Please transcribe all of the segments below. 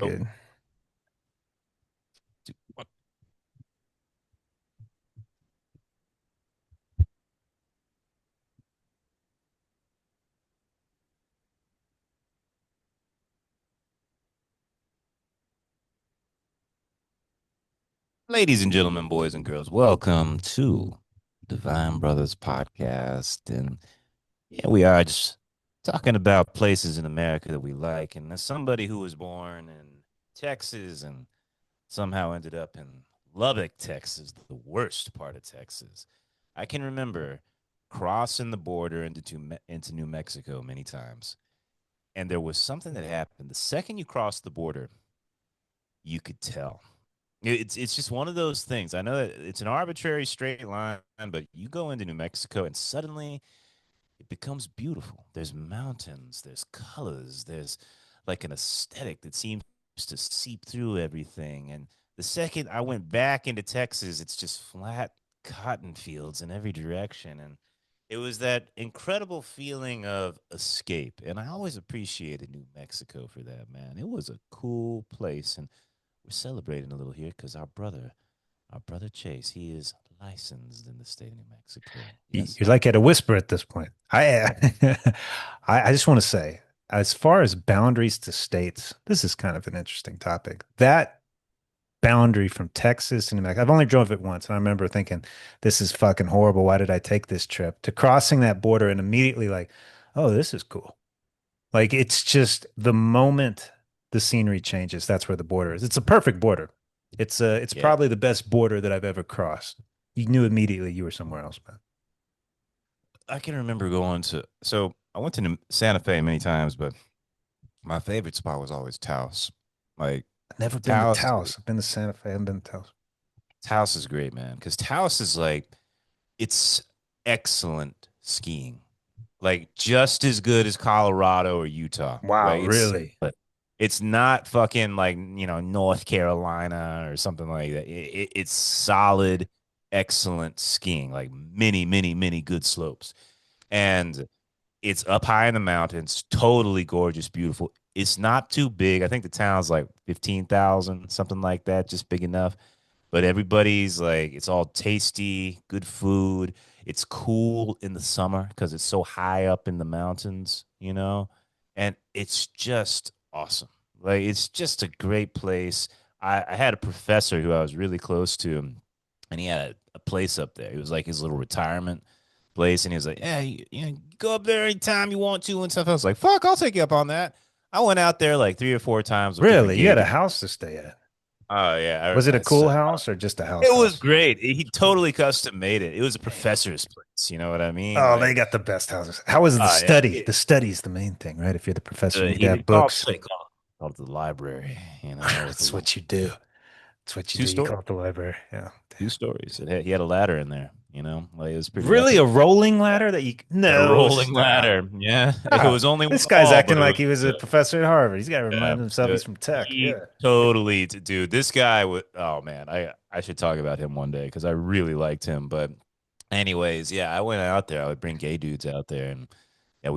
Oh, Good. what? Ladies and gentlemen, boys and girls, welcome to Divine Brothers podcast. And yeah, we are just talking about places in America that we like. And as somebody who was born in Texas and somehow ended up in Lubbock, Texas, the worst part of Texas, I can remember crossing the border into New Mexico many times. And there was something that happened. The second you crossed the border, you could tell. It's just one of those things. I know that it's an arbitrary straight line, but you go into New Mexico and suddenly it becomes beautiful. There's mountains, there's colors, there's like an aesthetic that seems to seep through everything. And the second I went back into Texas, it's just flat cotton fields in every direction. And it was that incredible feeling of escape. And I always appreciated New Mexico for that, man. It was a cool place. And we're celebrating a little here because our brother Chase, he is licensed in the state of New Mexico. Yes, You're sir. like at a whisper at this point. I just want to say, as far as boundaries to states, this is kind of an interesting topic. That boundary from Texas to New Mexico, I've only drove it once, and I remember thinking, this is fucking horrible. Why did I take this trip? To crossing that border and immediately like, oh, this is cool. Like it's just the moment the scenery changes, that's where the border is. It's a perfect border. It's Yeah, probably the best border that I've ever crossed. You knew immediately you were somewhere else, man. I can remember going to. So I went to Santa Fe many times, but my favorite spot was always Taos. Like I've never been to Taos, Taos. I've been to Santa Fe. I haven't been to Taos. Taos is great, man. Because Taos is like it's excellent skiing, like just as good as Colorado or Utah. Wow, Like really? but it's not fucking like North Carolina or something like that. It's solid, excellent skiing, like many, many, many good slopes, and it's up high in the mountains, totally gorgeous, beautiful. It's not too big. I think the town's like 15,000, something like that, just big enough. But everybody's like, it's all tasty, good food. It's cool in the summer because it's so high up in the mountains. And it's just awesome. Like, it's just a great place. I had a professor who I was really close to, and he had a place up there. It was like his little retirement place, and he was like, "Yeah, you go up there anytime you want to and stuff." I was like, "Fuck, I'll take you up on that." I went out there like 3 or 4 times with different Really? You gay had a dudes. house to stay at. Oh yeah, Was it a cool house or just a house it was house? great. He totally custom made it. It was a professor's place. You know what I mean? Oh, they Like, got the best houses. How was the yeah, study? The study's the main thing, right? If you're the professor, you need to he have called books. they called it the library. With That's what you do. That's what you two do. You stories. call it the library. Yeah. Two stories. He had a ladder in there. Like it was pretty Really? A epic. rolling ladder that you A no, rolling stop. ladder. Yeah, it Ah, was only one this guy's wall, acting but it like was he was a professor at Harvard. He's got to yeah. remind himself he's from tech. He Yeah. totally, dude. This guy would. Oh man, I should talk about him one day because I really liked him. But anyways, yeah, I went out there. I would bring gay dudes out there, and yeah,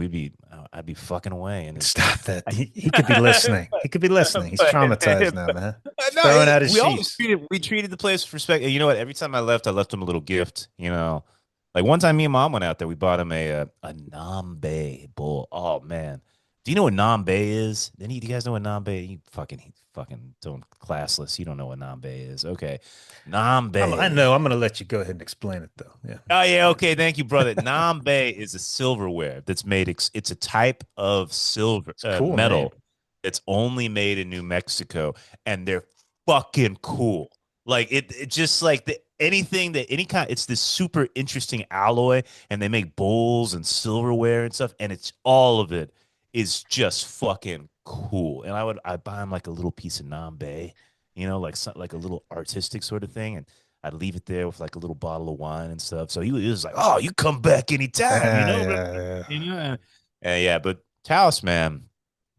I'd be fucking away, and it's. Stop that. He could be listening. He could be listening. He's traumatized now, man. He's No, throwing out his we always sheets. treated the place with respect. And you know what? Every time I left him a little gift. Like one time, me and mom went out there. We bought him a Nambe bowl. Oh man, do you know what Nambe is? Do you guys know what Nambe? You fucking don't classless. You don't know what Nambe is. Okay, I Nambe. know. I'm going to let you go ahead and explain it, though. Yeah. Oh yeah, okay, thank you, brother. Nambe is a silverware that's made. It's a type of silver It's a cool name. metal that's only made in New Mexico, and they're fucking cool. Like it just like the anything that any kind. It's this super interesting alloy, and they make bowls and silverware and stuff, and it's all of it is just fucking cool. And I buy him like a little piece of Nambe, like a little artistic sort of thing, and I'd leave it there with like a little bottle of wine and stuff. So he was like, "Oh, you come back anytime, you Yeah, know." yeah, yeah. You know, and yeah. But Taos, man,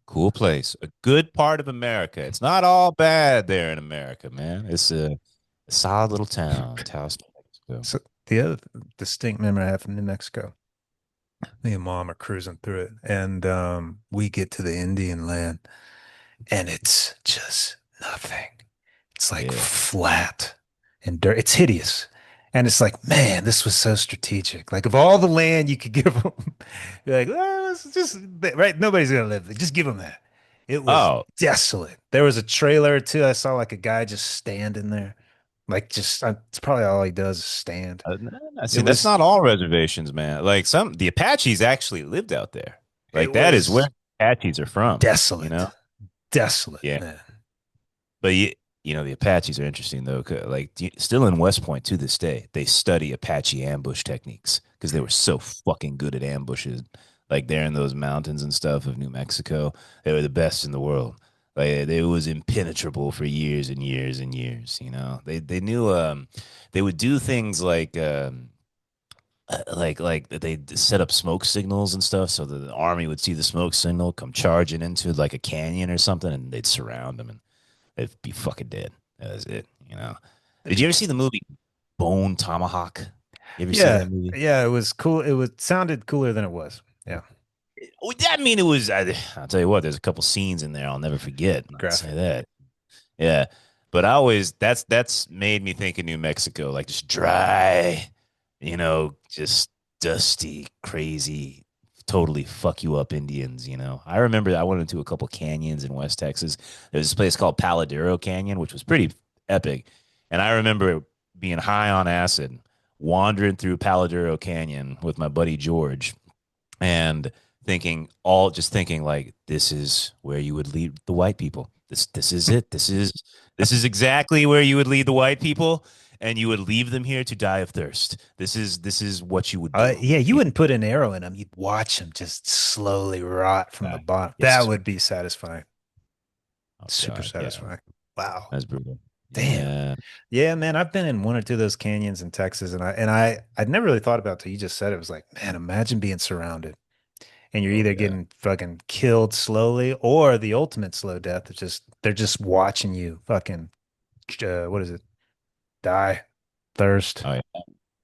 cool place, a good part of America. It's not all bad there in America, man. It's a solid little town, Taos, New Mexico. So the other distinct memory I have from New Mexico, me and mom are cruising through it, and we get to the Indian land, and it's just just like Yeah. flat and dirt. It's hideous. And it's like, man, this was so strategic. Like, of all the land you could give them, you're like, oh, let's just, right? Nobody's going to live there. Just give them that. It was Oh, desolate. There was a trailer or two. I saw like a guy just standing there. Like, just, it's probably all he does is stand. see, It that's was, not all reservations, man. Like the Apaches actually lived out there. it Like that is where was Apaches are from, you desolate. know? Desolate, Yeah. man. But the Apaches are interesting though. Like still in West Point to this day, they study Apache ambush techniques because they were so fucking good at ambushes. Like there in those mountains and stuff of New Mexico, they were the best in the world. Like it was impenetrable for years and years and years. They knew they would do things like they set up smoke signals and stuff so the army would see the smoke signal come charging into like a canyon or something and they'd surround them and they'd be fucking dead. That was it. Did you ever see the movie Bone Tomahawk? You ever see Yeah, that movie? yeah, it was cool. It was sounded cooler than it was. Yeah, I mean, it was. I'll tell you what. There's a couple scenes in there I'll never forget. I'll say graphic. that. Yeah, but I always that's made me think of New Mexico, like just dry, just dusty, crazy, totally fuck you up Indians. I remember I went into a couple canyons in West Texas. There's this place called Paladero Canyon, which was pretty epic, and I remember being high on acid, wandering through Paladero Canyon with my buddy George, and just thinking like this is where you would lead the white people. This is it. This is exactly where you would lead the white people, and you would leave them here to die of thirst. This is what you would do. Yeah, you wouldn't put an arrow in them. You'd watch them just slowly rot from the Yeah. bottom. That Yes. would be satisfying. Oh Super God. Yeah. satisfying. Wow. That's brutal. Damn. Yeah. Yeah, man, I've been in one or two of those canyons in Texas, and I'd never really thought about it till you just said it. It was like, man, imagine being surrounded, and you're Oh either yeah. getting fucking killed slowly, or the ultimate slow death. It's just they're just watching you fucking what is it? Die, thirst, Oh yeah.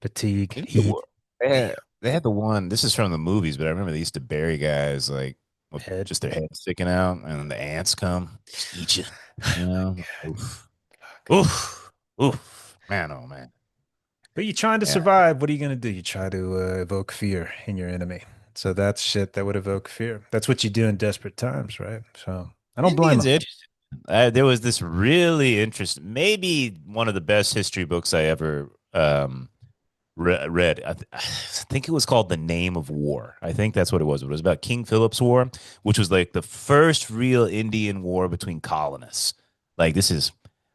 fatigue, They did the heat. war. They Damn, had, they had the one. This is from the movies, but I remember they used to bury guys like with head. just their head sticking out, and the ants come just eat you. You know. God, Oof. fuck. Oof. Oof. Man. Oh man. But you're trying to Yeah. survive. What are you gonna do? You try to evoke fear in your enemy. So that's shit that would evoke fear. That's what you do in desperate times, right? So I don't blame Indians them. interesting. There was this really interesting, maybe one of the best history books I ever read. I think it was called The Name of War. I think that's what it was. It was about King Philip's War, which was like the first real Indian war between colonists. Like this is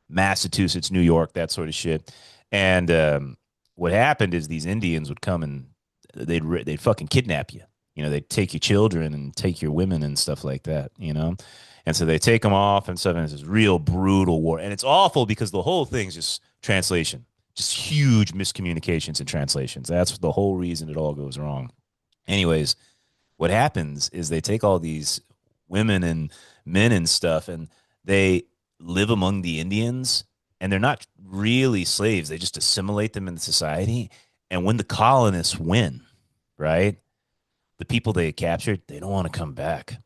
Massachusetts, New York, that sort of shit. And what happened is these Indians would come and they'd fucking kidnap you. They'd take your children and take your women and stuff like that. And so they take them off and stuff. And it's this real brutal war, and it's awful because the whole thing's just translation, just huge miscommunications and translations. That's the whole reason it all goes wrong. Anyways, what happens is they take all these women and men and stuff and they live among the Indians, and they're not really slaves. They just assimilate them into society. And when the colonists win, right, the people they captured, they don't want to come back.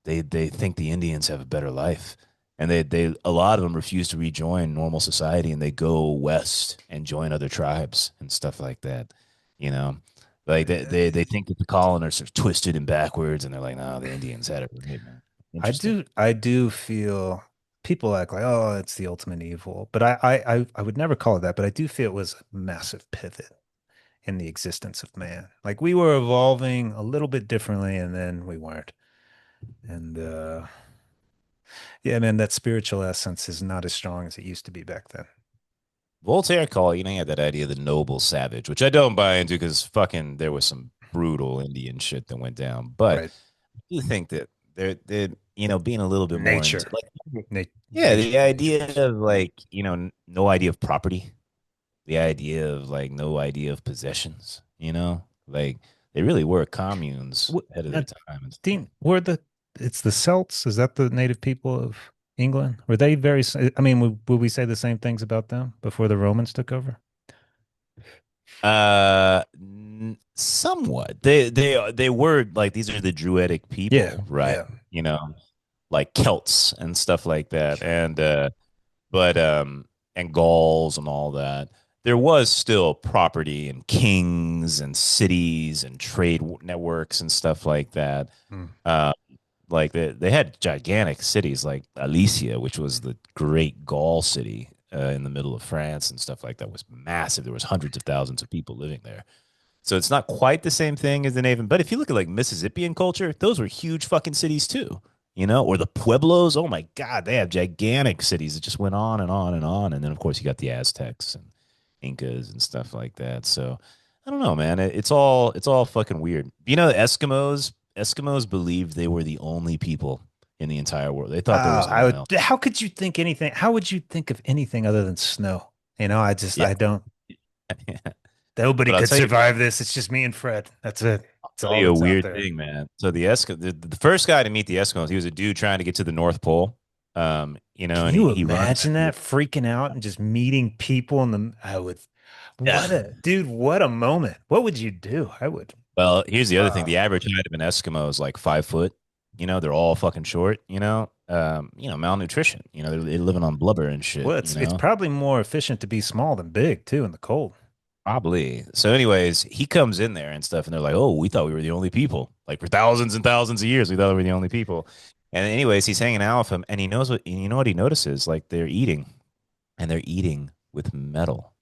They think the Indians have a better life. And they a lot of them refuse to rejoin normal society and they go west and join other tribes and stuff like that. You know, like they think that the colonists are twisted and backwards, and they're like, no, the Indians had it right, man. Interesting. I do feel people act like, oh, it's the ultimate evil, but I would never call it that. But I do feel it was a massive pivot in the existence of man. Like we were evolving a little bit differently, and then we weren't. And yeah, man, that spiritual essence is not as strong as it used to be back then. Voltaire called, he had that idea of the noble savage, which I don't buy into because fucking there was some brutal Indian shit that went down. But Right. I do think that they're being a little bit more into Nature. like yeah, Nature. the idea of like, no idea of property, the idea of like no idea of possessions, like they really were communes What, ahead of their time and stuff. Dean, were it's the Celts? Is that the native people of England? Were they I mean, would we say the same things about them before the Romans took over? Somewhat. They were like these are the Druidic Yeah, people, right? yeah. You know, like Celts and stuff like that. And but and Gauls and all that. There was still property and kings and cities and trade networks and stuff like that. Mm. Uh, like they had gigantic cities like Alesia, which was the great Gaul city in the middle of France and stuff like that, was massive. There was hundreds of thousands of people living there. So it's not quite the same thing as the Navy. But if you look at like Mississippian culture, those were huge fucking cities too. Or the Pueblos. Oh my God, they have gigantic cities that just went on and on and on. And then of course you got the Aztecs and Incas and stuff like that. So I don't know, man. It's all fucking weird. The Eskimos believed they were the only people in the entire world. They thought there was no I one would. else. How could you think anything? How would you think of anything other than snow? Yeah. I don't. Nobody But I'll could tell you survive this. It's just me and Fred. That's it. It's tell all you a that's out weird there. thing, man. So the first guy to meet the Eskimos, he was a dude trying to get to the North Pole. Can And you he runs. imagine that freaking out and just meeting people in the? I would. What Yeah. a dude! What a moment! What would you do? I would. Well, here's the other thing. Uh, The average height of an Eskimo is like 5 foot. They're all fucking short, malnutrition. They're living on blubber and shit, well, it's probably more efficient to be small than big too in the cold. Probably. So, anyways, he comes in there and stuff, and they're like, "Oh, we thought we were the only people. Like for thousands and thousands of years, we thought we were the only people." And anyways, he's hanging out with him, and he knows what you know what he notices. Like they're eating, and they're eating with metal.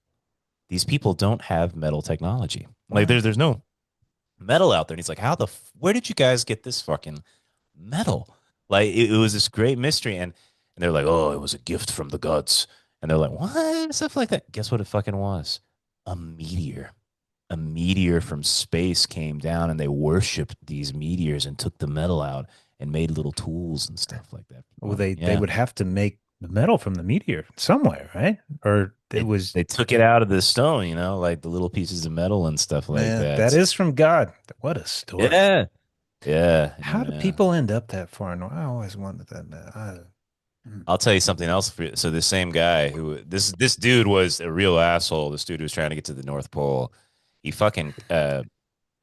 These people don't have metal technology. Like What? there's no metal out there. And he's like, where did you guys get this fucking metal? Like it was this great mystery. And they're like, oh, it was a gift from the gods. And they're like, what? Stuff like that. Guess what it fucking was? A meteor. A meteor from space came down and they worshiped these meteors and took the metal out and made little tools and stuff like that Well, from them. they Yeah. would have to make the metal from the meteor somewhere, right? Or it They, was they took it out of the stone, like the little pieces of metal and stuff like man, that. that is from God. What a story. Yeah. Yeah. How do Yeah. people end up that far? No, I always wondered that. Man. Mm. I'll tell you something else. So the same guy who this dude was a real asshole. This dude who was trying to get to the North Pole. He fucking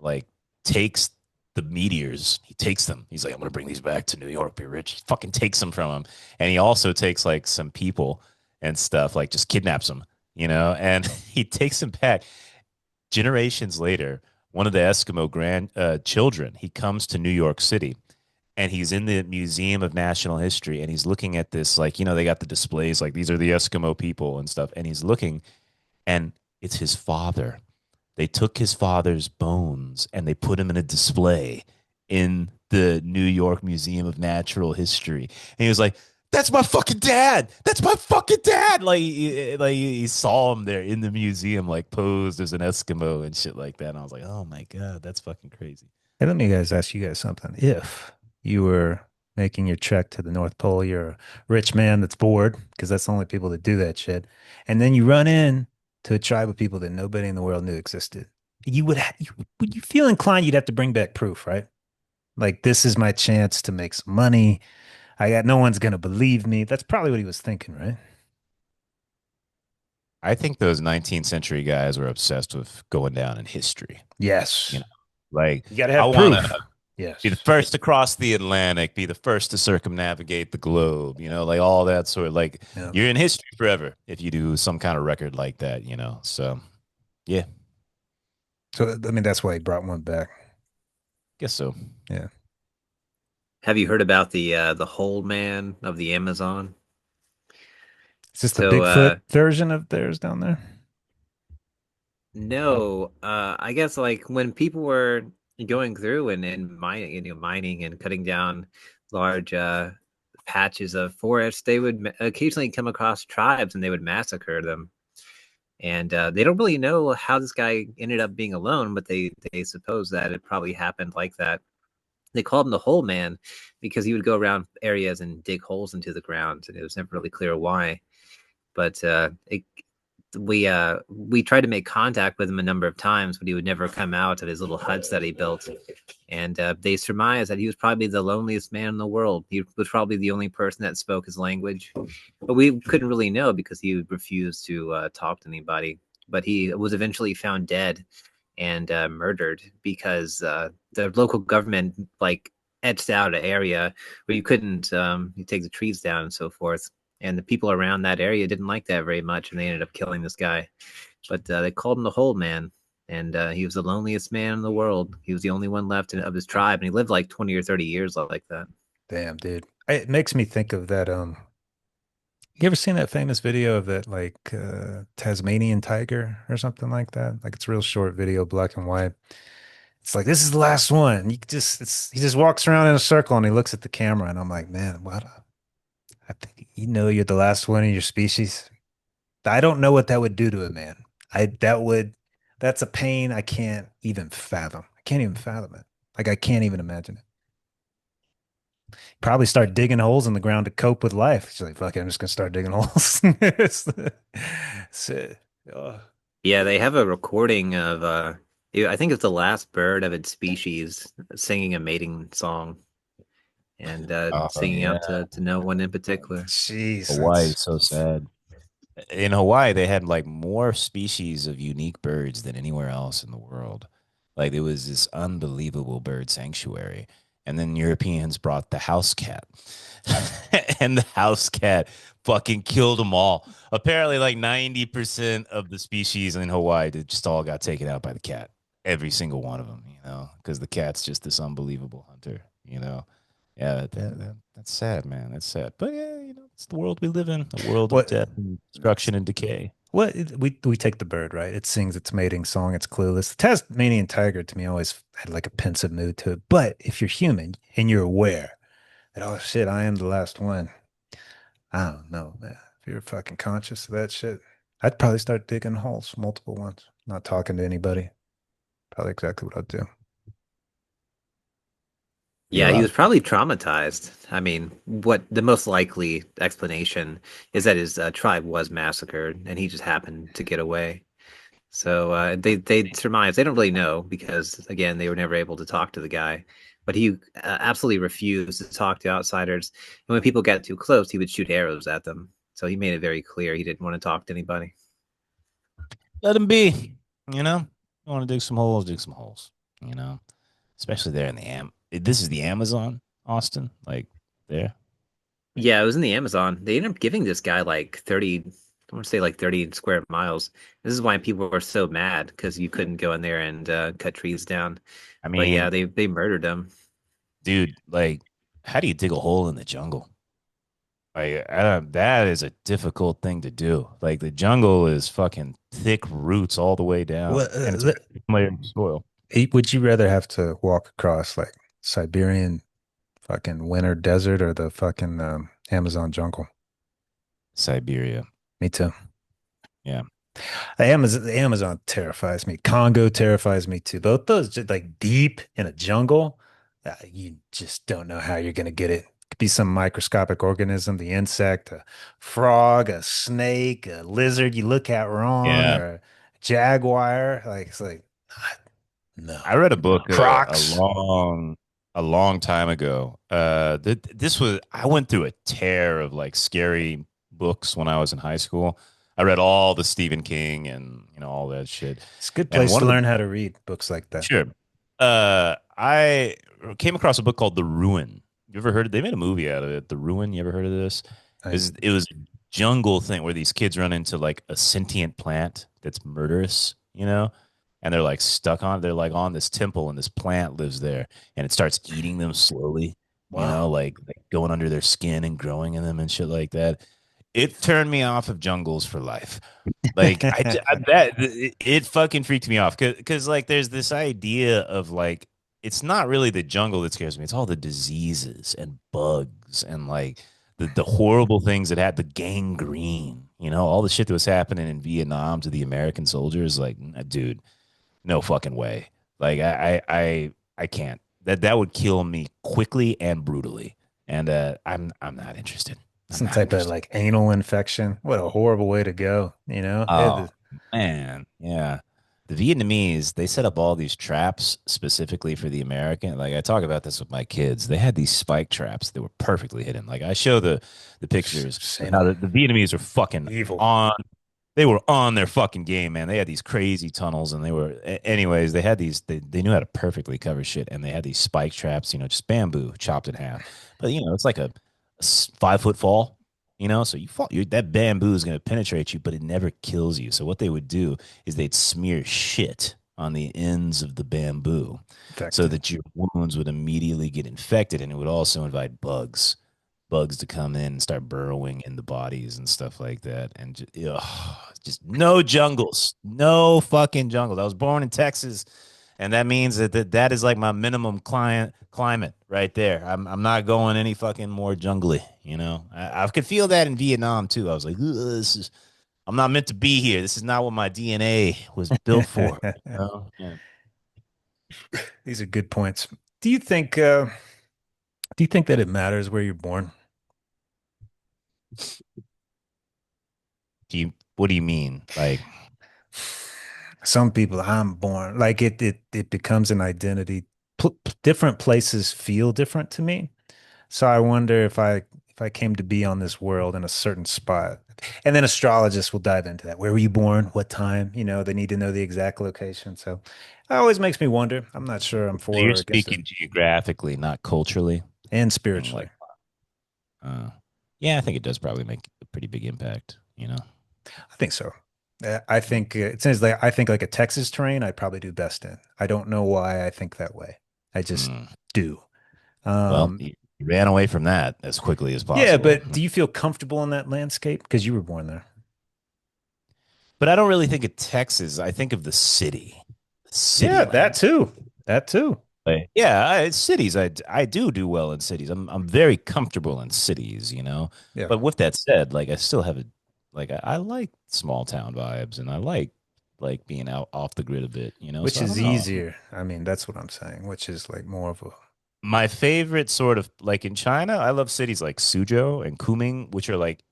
like takes the meteors. He takes them. He's like, I'm gonna bring these back to New York, be rich. He fucking takes them from him, and he also takes like some people and stuff, like just kidnaps them, and he takes them back. Generations later, one of the Eskimo grand children, he comes to New York City and he's in the Museum of National History and he's looking at this, like, they got the displays, like these are the Eskimo people and stuff. And he's looking and it's his father. They took his father's bones and they put him in a display in the New York Museum of Natural History. And he was like, that's my fucking dad. That's my fucking dad. Like he saw him there in the museum, like posed as an Eskimo and shit like that. And I was like, oh my God, that's fucking crazy. Hey, let me ask you guys something. If you were making your trek to the North Pole, you're a rich man that's bored because that's the only people that do that shit, and then you run in to a tribe of people that nobody in the world knew existed. Would you feel inclined you'd have to bring back proof, right? Like this is my chance to make some money. I got no one's gonna believe me. That's probably what he was thinking, right? I think those 19th century guys were obsessed with going down in history. You Yes. know, like You got to I have want to proof. be the Yes. first to cross the Atlantic, be the first to circumnavigate the globe, like all that sort of like Yeah. you're in history forever if you do some kind of record like that. So, yeah, So I mean, that's why he brought one back. guess so. Yeah. Have you heard about the whole man of the Amazon? Is this the So Bigfoot version of theirs down there? no, I guess like when people were going through and mining and cutting down large patches of forest, they would occasionally come across tribes and they would massacre them. And they don't really know how this guy ended up being alone, but they suppose that it probably happened like that. They called him the Hole Man because he would go around areas and dig holes into the ground, and it was never really clear why. But we tried to make contact with him a number of times, but he would never come out of his little huts that he built. And they surmised that he was probably the loneliest man in the world. He was probably the only person that spoke his language, but we couldn't really know because he refused to talk to anybody. But he was eventually found dead and murdered because the local government like etched out an area where you couldn't you take the trees down and so forth. and the people around that area didn't like that very much, and they ended up killing this guy. But they called him the Hole Man, and he was the loneliest man in the world. He was the only one left of his tribe, and he lived like 20 or 30 years like that. Damn, dude. It makes me think of that. You ever seen that famous video of that like Tasmanian tiger or something like that? Like it's a real short video, black and white. It's like this is the last one. He just walks around in a circle and he looks at the camera and I'm like, man, what? I think you're the last one in your species. I don't know what that would do to a man. That's a pain I can't even fathom. I can't even fathom it. Like I can't even imagine it. Probably start digging holes in the ground to cope with life. She's like, fuck it, I'm just gonna start digging holes. So, oh, Yeah, they have a recording of I think it's the last bird of its species singing a mating song and Oh singing yeah, out to no one in particular. jeez, Hawaii that's is so sad. In Hawaii, they had like more species of unique birds than anywhere else in the world. Like it was this unbelievable bird sanctuary. And then Europeans brought the house cat. And the house cat fucking killed them all. Apparently, like 90% of the species in Hawaii they just all got taken out by the cat. Every single one of them, because the cat's just this unbelievable hunter. Yeah, that's sad, man. That's sad. But yeah, it's the world we live in, a world of what death and destruction and decay. we take the bird, right? It sings its mating song, it's clueless. The Tasmanian tiger to me always had like a pensive mood to it. But if you're human and you're aware that, oh shit, I am the last one, I don't know, man. If you're fucking conscious of that shit, I'd probably start digging holes, multiple ones, not talking to anybody. Probably exactly what I'd do. Be a Yeah, he lot was of fun. probably traumatized. I mean, what the most likely explanation is that his tribe was massacred and he just happened to get away. So they surmise they don't really know because again they were never able to talk to the guy, but he absolutely refused to talk to outsiders. And when people got too close, he would shoot arrows at them. So he made it very clear he didn't want to talk to anybody. Let him be. You know, you want to dig some holes, dig some holes. You know, especially there in the This is the Amazon, Austin. Like there. Yeah, it was in the Amazon. They ended up giving this guy like 30, I want to say like 30 square miles. This is why people were so mad because you couldn't go in there and cut trees down. I But yeah, mean, they murdered him. dude, like, how do you dig a hole in the jungle? Like, that is a difficult thing to do. Like, the jungle is fucking thick roots all the way down, Well, and it's a layer of soil. would you rather have to walk across like Siberian fucking winter desert or the fucking Amazon jungle? Siberia. Me too. Yeah. The Amazon terrifies me. Congo terrifies me too. Both those just like deep in a jungle, you just don't know how you're gonna get it. Could be some microscopic organism, the insect, a frog, a snake, a lizard you look at wrong, Yeah. or a jaguar. Like it's like ah, no. I read a book Crocs. a long time ago. This was I went through a tear of like scary books when I was in high school. I read all the Stephen King and all that shit. It's a good And place one to of the learn how to read books like that. Sure. I came across a book called The Ruin. You ever heard of? They made a movie out of it. The Ruin. You ever heard of this? I, It was a jungle thing where these kids run into like a sentient plant that's murderous, and they're like stuck on. They're like on this temple, and this plant lives there, and it starts eating them slowly. wow. Like going under their skin and growing in them and shit like that. It turned me off of jungles for life. Like that it fucking freaked me off because like there's this idea of like it's not really the jungle that scares me. It's all the diseases and bugs and like the horrible things that had the gangrene, all the shit that was happening in Vietnam to the American soldiers. Like, dude, no fucking way. Like I can't. That would kill me quickly and brutally. And I'm not interested. I'm Some not type of interested. like anal infection. What a horrible way to go, you know? Oh man, yeah. The Vietnamese, they set up all these traps specifically for the American. Like I talk about this with my kids. They had these spike traps that were perfectly hidden. Like I show the pictures of seen how them. the Vietnamese are fucking Evil. on. They were on their fucking game, man. They had these crazy tunnels, and anyways. They had these. They knew how to perfectly cover shit, and they had these spike traps. Just bamboo chopped in half. But it's like a 5 foot fall. So that bamboo is going to penetrate you, but it never kills you. So what they would do is they'd smear shit on the ends of the bamboo so Infected. that your wounds would immediately get infected, and it would also invite bugs to come in and start burrowing in the bodies and stuff like that. And just no jungles, no fucking jungles. I was born in Texas, and that means that is like my minimum climate right there. I'm not going any fucking more jungly. I could feel that in Vietnam too. I was like, I'm not meant to be here. This is not what my DNA was built for. Yeah. These are good points. Do you think that it matters where you're born? What do you mean? Like, Some people, I'm born, like it becomes an identity. Different places feel different to me. So I wonder if I came to be on this world in a certain spot. And then astrologists will dive into that. Where were you born? What time? They need to know the exact location. So it always makes me wonder. I'm not sure I'm so for you're or against it. speaking geographically, not culturally, And and spiritually. like, uh, yeah, I think it does probably make a pretty big impact. I think so. I think it says like I think like a Texas terrain I'd probably do best in. I don't know why I think that way. I just Mm. do. Well, Um, you ran away from that as quickly as yeah, possible. but do you feel comfortable in that landscape? Because you were born there. But I don't really think of Texas. I think of the city Yeah, that land. too. That too. Yeah, cities. I do well in cities. I'm very comfortable in cities. Yeah. But with that said, like I still have I like small town vibes, and I like being out off the grid a bit. Which So I is don't know. easier. I mean, that's what I'm saying, which is like more of a My favorite sort of like in China, I love cities like Suzhou and Kunming, which are like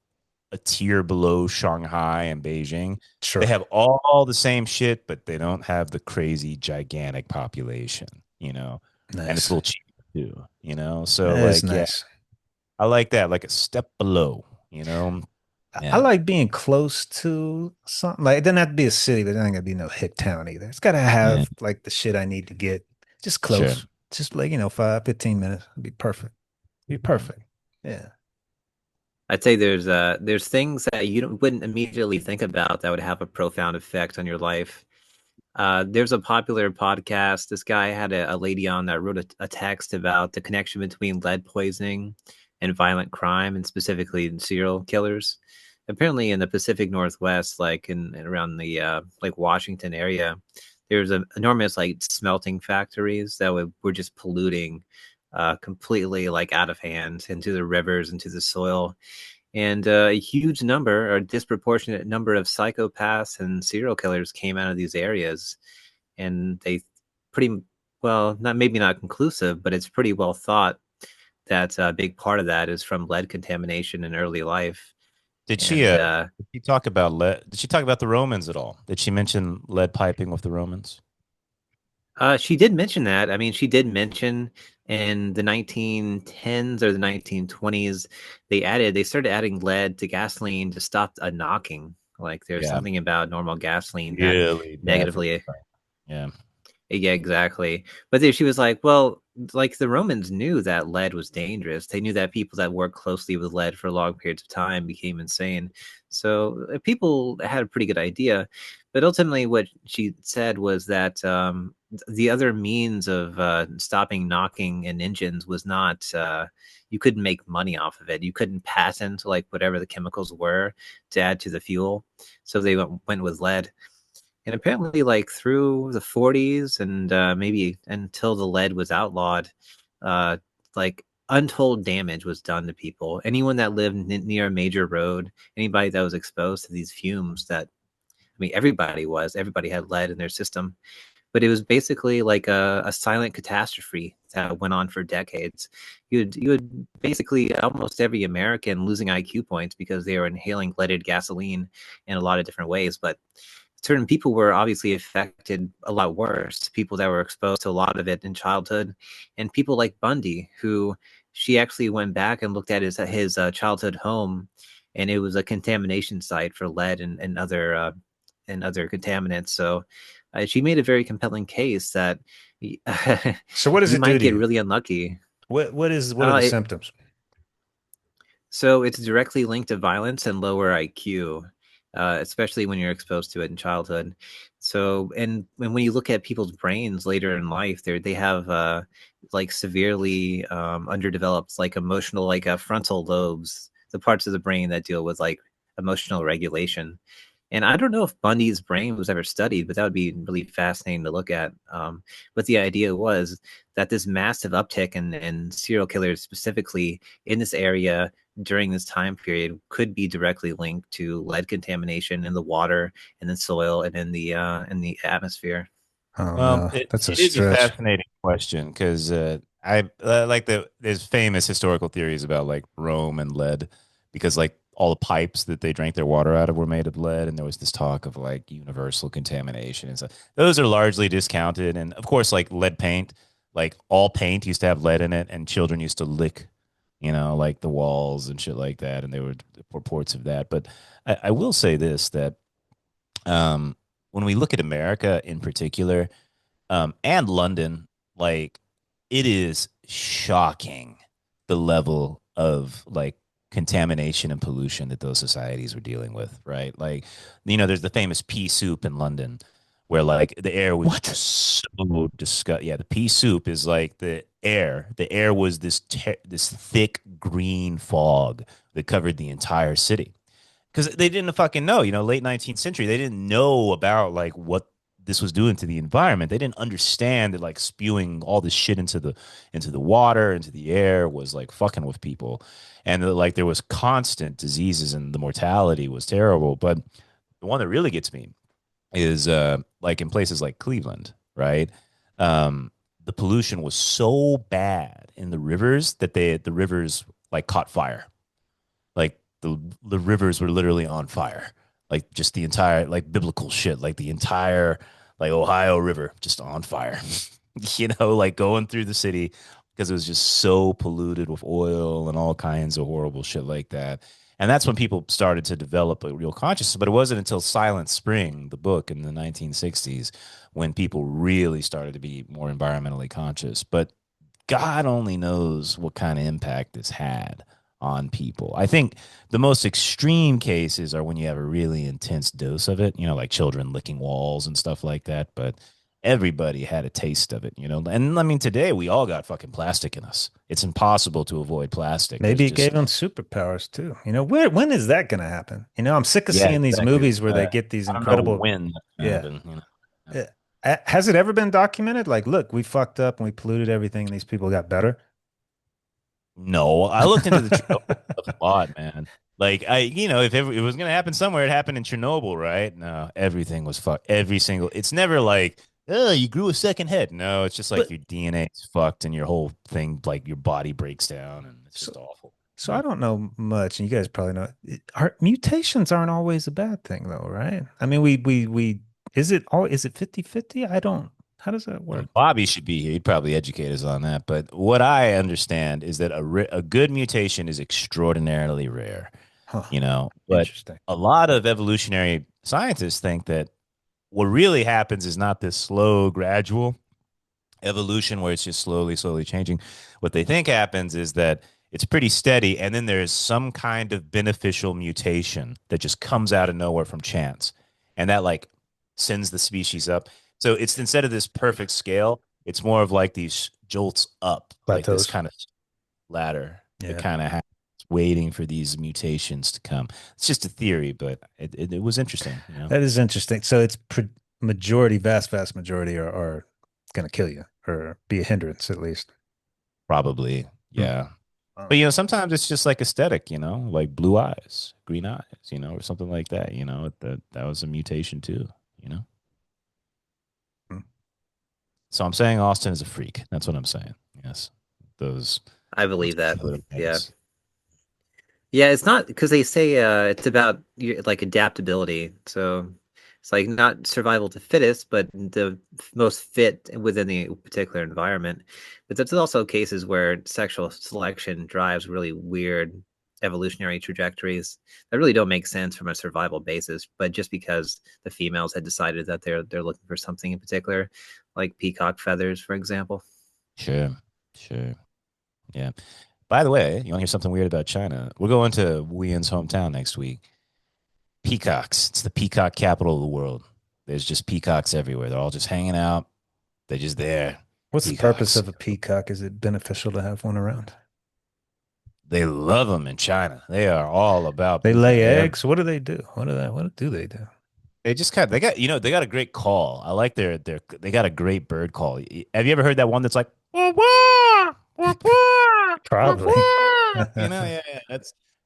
a tier below Shanghai and Beijing. They sure. have all the same shit, but they don't have the crazy gigantic population, and it's a Nice. little cheaper too. So That is like, yeah, nice. I like that, like a step below. I Yeah, like being close to something. Like it doesn't have to be a city, but it ain't gonna be no hick town either. It's gotta yeah, have like the shit I need to get just sure. close. Just like, 5, 15 minutes. It'd be perfect. Be perfect. Yeah. I'd say there's things that you wouldn't immediately think about that would have a profound effect on your life. There's a popular podcast. This guy had a lady on that wrote a text about the connection between lead poisoning and violent crime, and specifically in serial killers. Apparently, in the Pacific Northwest, like in around the like Washington area, there's an enormous like smelting factories that were just polluting completely like out of hand into the rivers, into the soil, and a huge number or disproportionate number of psychopaths and serial killers came out of these areas, and they pretty well, not maybe not conclusive, but it's pretty well thought that a big part of that is from lead contamination in early life. Did she And did she talk about lead? Did she talk about the Romans at all? Did she mention lead piping with the Romans? she did mention that. I mean, she did mention in the 1910s or the 1920s, they started adding lead to gasoline to stop a knocking. Like there's Yeah, something about normal gasoline that really bad for. negatively. Yeah. Yeah, exactly. But then she was like, well, like the Romans knew that lead was dangerous. They knew that people that worked closely with lead for long periods of time became insane. So people had a pretty good idea. But ultimately, what she said was that the other means of stopping knocking in engines was not, you couldn't make money off of it. You couldn't patent like whatever the chemicals were to add to the fuel. So they went with lead. And apparently, like through the 40s and maybe until the lead was outlawed, uh, like untold damage was done to people. Anyone that lived near a major road, anybody that was exposed to these fumes, that I mean, everybody had lead in their system, but it was basically like a silent catastrophe that went on for decades. You had basically almost every American losing IQ points because they were inhaling leaded gasoline in a lot of different ways, but certain people were obviously affected a lot worse. People that were exposed to a lot of it in childhood, and people like Bundy, who she actually went back and looked at his childhood home, and it was a contamination site for lead and other contaminants. So she made a very compelling case that So what does you it do might to get you? really unlucky. What are Uh, the it, symptoms? So it's directly linked to violence and lower IQ, especially when you're exposed to it in childhood. So, and when you look at people's brains later in life, they have like severely underdeveloped, like emotional, like frontal lobes, the parts of the brain that deal with like emotional regulation. And I don't know if Bundy's brain was ever studied, but that would be really fascinating to look at. But the idea was that this massive uptick in serial killers, specifically in this area during this time period, could be directly linked to lead contamination in the water and the soil and in the atmosphere. Oh Well, no, that's a it is a stretch. fascinating question because I like there's famous historical theories about like Rome and lead because like all the pipes that they drank their water out of were made of lead, and there was this talk of like universal contamination and stuff. Those are largely discounted, and of course, like lead paint, like all paint used to have lead in it, and children used to lick, like the walls and shit like that, and there were reports of that. But I will say this that um, when we look at America in particular and London, like it is shocking the level of like contamination and pollution that those societies were dealing with, right? Like, there's the famous pea soup in London where like the air was What? just so disgusting. Yeah, the pea soup is like the air. The air was this thick green fog that covered the entire city because they didn't fucking know, late 19th century, they didn't know about like what this was doing to the environment. They didn't understand that like spewing all this shit into the water, into the air was like fucking with people. And that, like there was constant diseases and the mortality was terrible. But the one that really gets me is like in places like Cleveland, right? The pollution was so bad in the rivers that the rivers like caught fire, like the rivers were literally on fire, like just the entire like biblical shit, like the entire like Ohio River just on fire. Like going through the city because it was just so polluted with oil and all kinds of horrible shit like that. And that's when people started to develop a real consciousness. But it wasn't until Silent Spring, the book in the 1960s, when people really started to be more environmentally conscious. But God only knows what kind of impact this had on people. I think the most extreme cases are when you have a really intense dose of it, like children licking walls and stuff like that. But everybody had a taste of it. And I mean, today we all got fucking plastic in us. It's impossible to avoid plastic. There's Maybe it just, gave them superpowers too. When is that going to happen? I'm sick of yeah, seeing these exactly. movies where they get these I don't know incredible, when that's gonna yeah. happen. Uh, Has it ever been documented? Like, look, we fucked up and we polluted everything and these people got better. No, I looked into the Chernobyl stuff a lot, man. Like if it was gonna happen somewhere, it happened in Chernobyl, right? No, everything was fucked. Every single. It's never like, oh, you grew a second head. No, it's just like But your DNA is fucked and your whole thing, like your body breaks down, and it's so, just awful. so I don't know much, and you guys probably know. Mutations aren't always a bad thing, though, right? I mean, is it 50-50? I don't. How does that Well, work? Bobby should be here. He'd probably educate us on that. But what I understand is that a good mutation is extraordinarily rare, Huh. But Interesting. a lot of evolutionary scientists think that what really happens is not this slow, gradual evolution where it's just slowly, slowly changing. What they think happens is that it's pretty steady, and then there's some kind of beneficial mutation that just comes out of nowhere from chance, and that like sends the species up. So it's instead of this perfect scale, it's more of like these jolts up, like this Plateaus. kind of ladder that Yeah. kind of happens, waiting for these mutations to come. It's just a theory, but it was interesting. That is interesting. So it's majority, vast majority are going to kill you or be a hindrance at least. Probably, Hmm. yeah. Oh. But sometimes it's just like aesthetic, like blue eyes, green eyes, or something like that. That was a mutation too. Hmm. So I'm saying Austin is a freak. That's what I'm saying. Yes. Those I those believe that. killer Yeah. eggs. Yeah, it's not because they say it's about like adaptability. So it's like not survival to fittest, but the most fit within the particular environment. But there's also cases where sexual selection drives really weird evolutionary trajectories that really don't make sense from a survival basis. But just because the females had decided that they're looking for something in particular, like peacock feathers, for example. Sure. Sure. Yeah. By the way, you want to hear something weird about China? We're going to Wu Yin's hometown next week. Peacocks. It's the peacock capital of the world. There's just peacocks everywhere. They're all just hanging out. They're just there. What's the purpose Peacocks. of a peacock? Is it beneficial to have one around? They love them in China. They are all about They peacock. lay eggs. What do they do? What do they do? They just kind of, they got, they got a great call. I like they got a great bird call. Have you ever heard that one that's like, wah, wah, wah, wah, wah, Probably. wah? Yeah,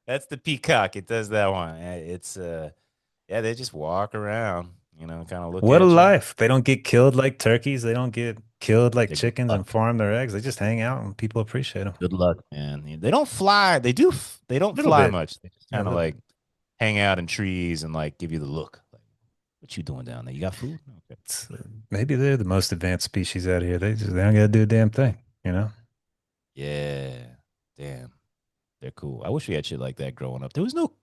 that's the peacock. It does that one. Yeah, they just walk around, kind of look What a at you. life. They don't get killed like turkeys. They don't get killed like They're chickens and farm their eggs. They just hang out and people appreciate them. good luck, man. They don't fly. They don't A little fly bit. much. They just Yeah, a kind of little bit. like hang out in trees and like give you the look. Like, what you doing down there? You got food? Okay. Maybe they're the most advanced species out here. They don't gotta do a damn thing, you know? Yeah. Damn. They're cool. I wish we had shit like that growing up. There was no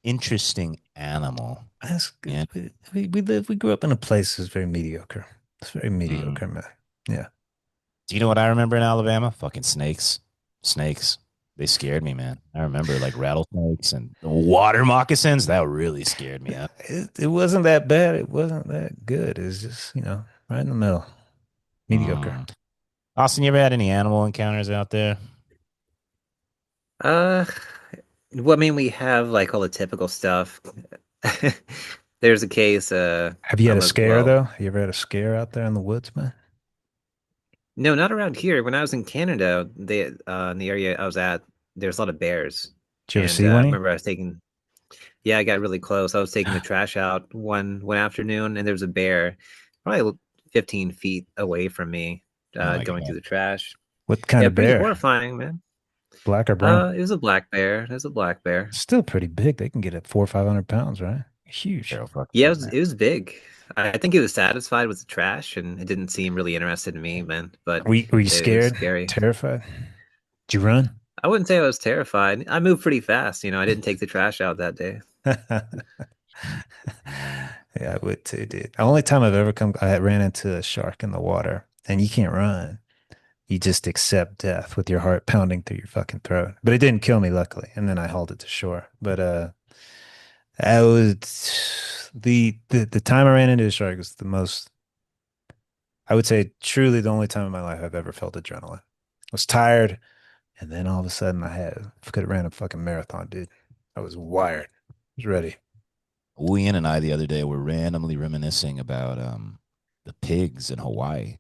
interesting animal. That's good. Yeah. We grew up in a place that's very mediocre. It's very Mm. mediocre, man. Yeah. Do you know what I remember in Alabama? Fucking snakes. Snakes. They scared me, man. I remember like rattlesnakes and water moccasins. That really scared me up. It wasn't that bad. It wasn't that good. It's just, right in the middle. Mediocre. Mm. Austin, you ever had any animal encounters out there? Uh, well, I mean, we have like all the typical stuff. There's a case, Have you had a almost, scare well, though? Have you ever had a scare out there in the woods, man? no, not around here. When I was in Canada, in the area I was at, there's a lot of bears. Did you ever And see I one? remember yeah, I got really close. I was taking the trash out one afternoon, and there was a bear, probably 15 feet away from me, Oh my going through God. the trash. What kind Yeah, of pretty bear? horrifying, man. Black or brown? It was a black bear. It was a black bear. Still pretty big. They can get up 400 or 500 pounds, right? Huge. Carol fucking Yeah, yeah, man. it was big. I think it was satisfied with the trash, and it didn't seem really interested in me, man. But Were you it was scared? scary. Terrified? Did you run? I wouldn't say I was terrified. I moved pretty fast. I didn't take the trash out that day. Yeah, I would too, dude. The only time I ran into a shark in the water, and you can't run. You just accept death with your heart pounding through your fucking throat. But it didn't kill me, luckily. And then I hauled it to shore. But I was the time I ran into a shark was the most, I would say, truly the only time in my life I've ever felt adrenaline. I was tired, and then all of a sudden I could have ran a fucking marathon, dude. I was wired. I was ready. Ian and I the other day were randomly reminiscing about the pigs in Hawaii.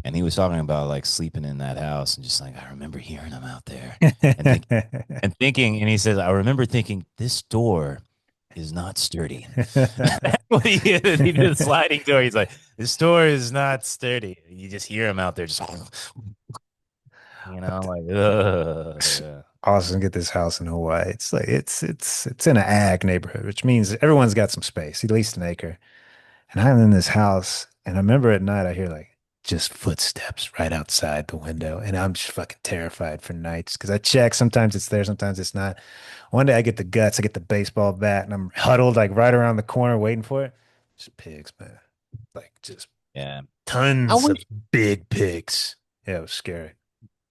And he was talking about like sleeping in that house and just like, I remember hearing them out there and think and thinking, and he says, I remember thinking this door is not sturdy. When he did a sliding door, he's like, this door is not sturdy. You just hear him out there just like yeah. Austin, get this house in Hawaii. It's like it's in an ag neighborhood, which means everyone's got some space, at least an acre. And I'm in this house, and I remember at night I hear like just footsteps right outside the window, and I'm just fucking terrified for nights because I check. Sometimes it's there, sometimes it's not. One day I get the guts, I get the baseball bat, and I'm huddled like right around the corner waiting for it. Just pigs, man. Like just Yeah. I tons of wish big pigs. Yeah, it was scary.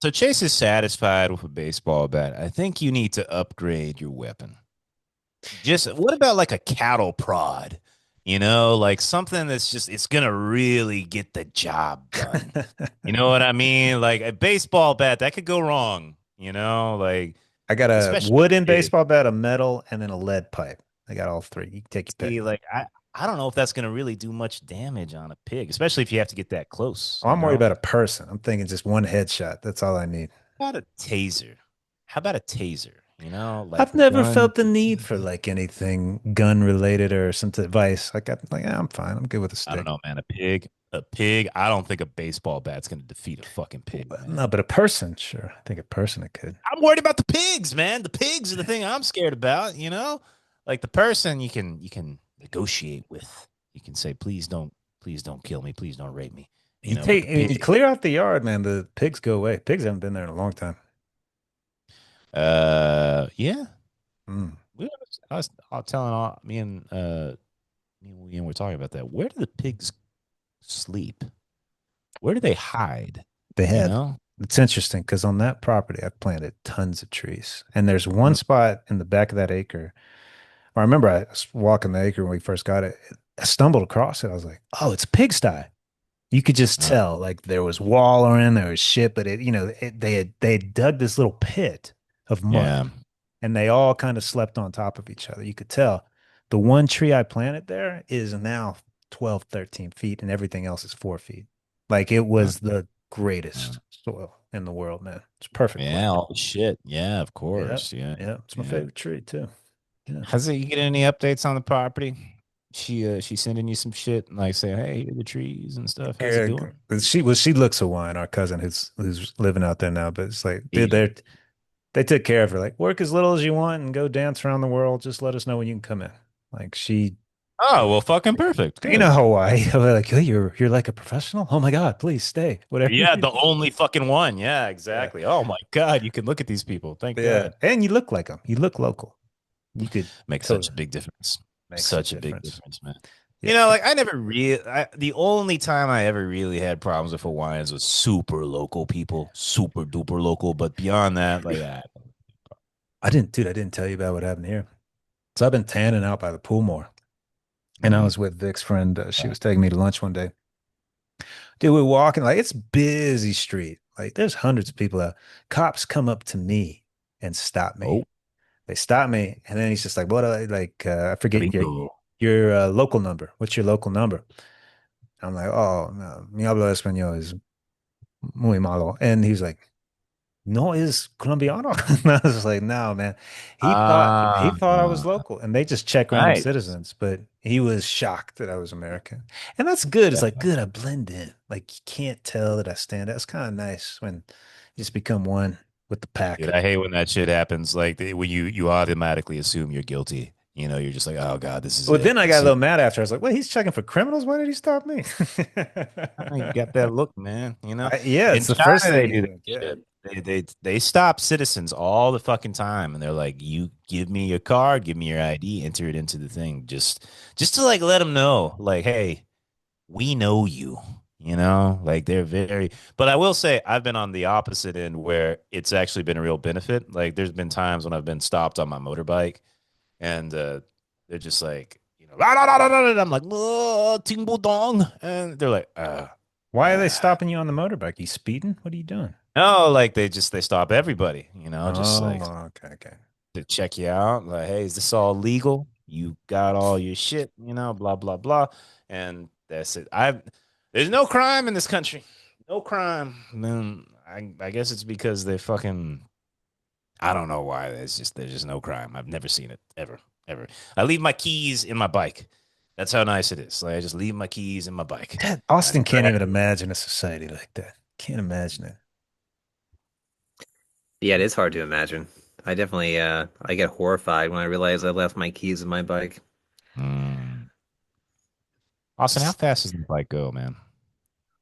so Chase is satisfied with a baseball bat. I think you need to upgrade your weapon. Just what about like a cattle prod? Like something that's just it's gonna really get the job done. You know what I mean? Like a baseball bat that could go wrong. Like I got a especially wooden big. baseball bat, a metal, and then a lead pipe. I got all three. You can take your pick. See, like I don't know if that's gonna really do much damage on a pig, especially if you have to get that close. Oh, I'm worried about a person. I'm thinking just one headshot. That's all I need. How about a taser? How about a taser? Like I've the never gun. felt the need for like anything gun related or some advice. I'm fine. I'm good with a I don't stick. know, man. A pig. I don't think a baseball bat's gonna defeat a fucking pig, No, man. but a person, sure. I think a person it could. I'm worried about the pigs, man. The pigs are the thing I'm scared about. Like the person you can negotiate with. You can say, please don't kill me, please don't rape me. But the You pig, clear out the yard, man. The pigs go away. Pigs haven't been there in a long time. yeah. Mm. I was telling me and William were talking about that. Where do the pigs sleep? Where do they hide? They You have know? It's interesting because on that property, I've planted tons of trees. And there's one spot in the back of that acre. I remember I was walking the acre when we first got it. I stumbled across it. I was like, oh, it's a pigsty. You could just Uh, tell, like there was wallering, there was shit, but they had dug this little pit of mud, yeah. and they all kind of slept on top of each other. You could tell. The one tree I planted there is now 12, 13 feet, and everything else is 4 feet. Like it Uh, was the uh, greatest soil in the world, man. It's perfect yeah. plant. Oh shit. Yeah. Of Yeah, course. Yeah. yeah. It's my Yeah. favorite tree too. Yeah. Has it, you get any updates on the property? She sending you some shit like saying, "Hey, here are the trees and stuff. How's it Yeah, doing?" she looks Hawaiian, our cousin who's living out there now. But it's like, dude, Asian. they took care of her. Like, work as little as you want and go dance around the world. Just let us know when you can come in. Like she, Oh well, fucking perfect. you know, Good. Hawaii. Like, oh, you're like a professional. Oh my God, please stay. Whatever Yeah, you the do. only fucking one. Yeah, Yeah, exactly. Oh my God, you can look at these people. Thank yeah. God. And you look like them. You look local. You could Makes such totally a big difference. makes a Such a big difference. difference, man. Yeah. Like I never really, the only time I ever really had problems with Hawaiians was super local people, super duper local. But beyond that, like, I didn't tell you about what happened here. So I've been tanning out by the pool more. And I mm, was with Vic's friend. She was taking me to lunch one day. Dude, we're walking like it's busy street. Like there's hundreds of people out. Cops come up to me and stop me. oh, They stop me, and then he's just like, "What? I forget gringo. your local number. What's your local number?" I'm like, "Oh, no, mi hablo español es muy malo." And he's like, "No es colombiano." And I was like, "No, man." He thought I was Ah, local, and they just check random nice. citizens, but he was shocked that I was American. And that's good. It's like good. I blend in. Like you can't tell that I stand out. It's kind of nice when you just become one with the Dude, pack. I hate when that shit happens. Like when you automatically assume you're guilty. You're just like, oh God, this is Well, it. then I got a This is. little mad after. I was like, "Wait, he's checking for criminals. Why did he stop me?" Oh, you got that look, man. Yeah, it's In the China, first thing they you do that think. Yeah. shit. They stop citizens all the fucking time, and they're like, "You give me your card, give me your ID, enter it into the thing, just to like let them know, like, hey, we know you." Like they're very. But I will say, I've been on the opposite end where it's actually been a real benefit. Like, there's been times when I've been stopped on my motorbike, and they're just like, "La, la, la, la, la," and I'm like, "Oh, ting dong," and they're like, Why are they ah. stopping you on the motorbike? You speeding? What are you doing? No, like they stop everybody, just Oh, like okay, okay. to check you out. Like, hey, is this all legal? You got all your shit, blah blah blah, and that's it. There's no crime in this country, no crime. And then I guess it's because they fucking I don't know why. There's just no crime. I've never seen it ever ever. I leave my keys in my bike. That's how nice it is. Like I just leave my keys in my bike. Dad, I Austin never can't had even to. imagine a society like that. Can't imagine it. Yeah, it is hard to imagine. I definitely I get horrified when I realize I left my keys in my bike. Mm. Austin, how It's, fast does the bike go, man?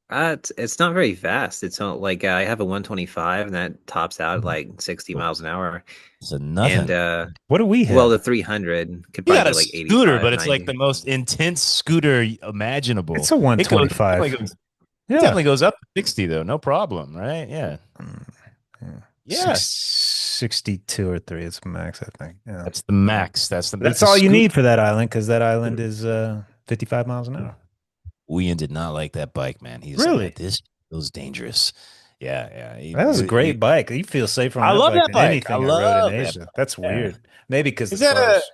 It's not very fast. It's not like I have a 125 and that tops out at like 60 Oh, miles an hour. so And nothing. what do we well, have? the 300 could You probably got go a like scooter, 85, but it's like 90. the most intense scooter It's imaginable. a It goes, it definitely 125. goes, it Yeah. definitely goes up to 60 though, no problem, right? Yeah. Mm, yeah. Yeah. 62 or 3 is max, I think. Yeah. That's the max. That's That's a all you scooter. need for that island because that island is 55 miles an hour. William did not like that bike, man. He's like, Really? this feels dangerous. Yeah, yeah. That was a great bike. You feel safer on I that love bike that than bike. I anything I rode in love that Asia. That's bike. Yeah. weird. Maybe because the Is that a cars.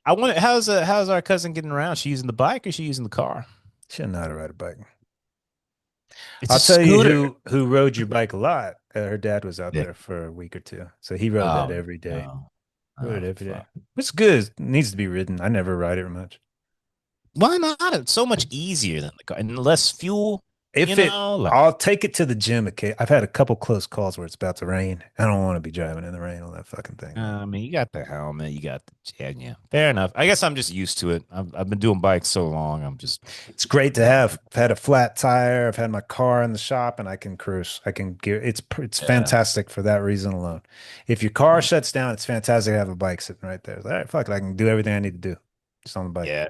I want how's our cousin getting around? She using the bike or she using the car? She didn't know how to ride a bike. It's I'll a tell you scooter. who rode your bike a lot. Her dad was out Yeah. there for a week or two, so he rode that Oh every day. no. Rode Oh it every day. fuck. It's good. It needs to be ridden. I never ride it much. Why not? It's so much easier than the car and less fuel, If it, like I'll take it to the gym. Okay, I've had a couple close calls where it's about to rain. I don't want to be driving in the rain on that fucking thing, man. I mean, you got the helmet, you got the yeah, yeah. Fair enough. I guess I'm just used to it. I've been doing bikes so long. I'm just It's great to yeah, have. I've had a flat tire. I've had my car in the shop, and I can cruise. I can gear. It's yeah, fantastic for that reason alone. If your car shuts down, it's fantastic to have a bike sitting right there. It's like, all right, fuck it. I can do everything I need to do just on the bike. yeah.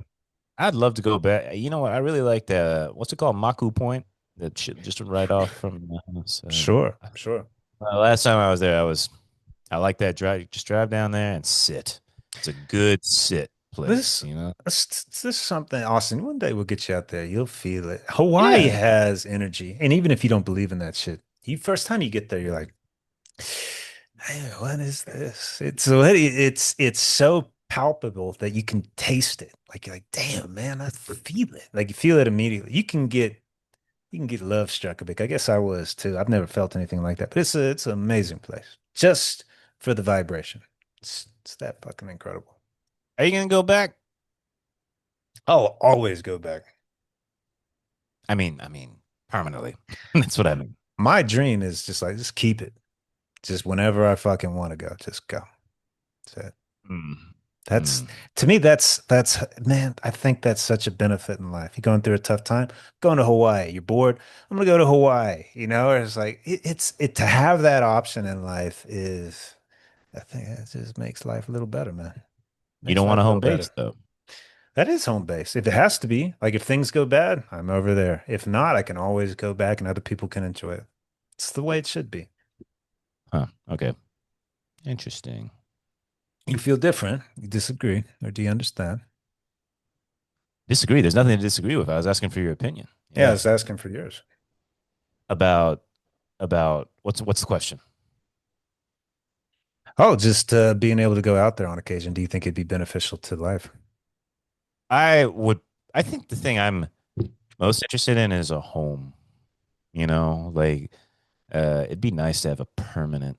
I'd love to go back. You know what? I really like the what's it called? Maku Point. that shit just right off from my house. Sure, sure. Last time I was there, I like that drive. Just drive down there and sit. It's a good sit place, This, you know. this is something, Austin. One day we'll get you out there. You'll feel it. Hawaii Yeah, has energy, and even if you don't believe in that shit, you first time you get there, you're like, "Hey, what is this?" It's so palpable that you can taste it. Like you're like, damn, man, I feel it. Like you feel it immediately. You can get love struck a bit. I guess I was too. I've never felt anything like that, but it's an amazing place just for the vibration. It's that fucking incredible. are you gonna go back? I'll always go back. I mean, permanently. That's what I mean. My dream is just like just keep it. Just whenever I fucking want to go, just go. That's it. Mm. That's Mm. to me, that's man, I think that's such a benefit in life. You're going through a tough time, going to Hawaii. You're bored. I'm gonna go to Hawaii, or it's like it to have that option in life is I think it just makes life a little better, man. You Makes don't want life a a home little base better. though, That is home base. If it has to be, like if things go bad, I'm over there. If not, I can always go back and other people can enjoy it. It's the way it should be. huh? Okay, interesting. You feel different. You disagree, or do you understand? Disagree. There's nothing to disagree with. I was asking for your opinion. Yeah, I Yeah, was asking for yours. about what's the question? Oh, just being able to go out there on occasion. Do you think it'd be beneficial to life? I would. I think the thing I'm most interested in is a home. You know, like it'd be nice to have a permanent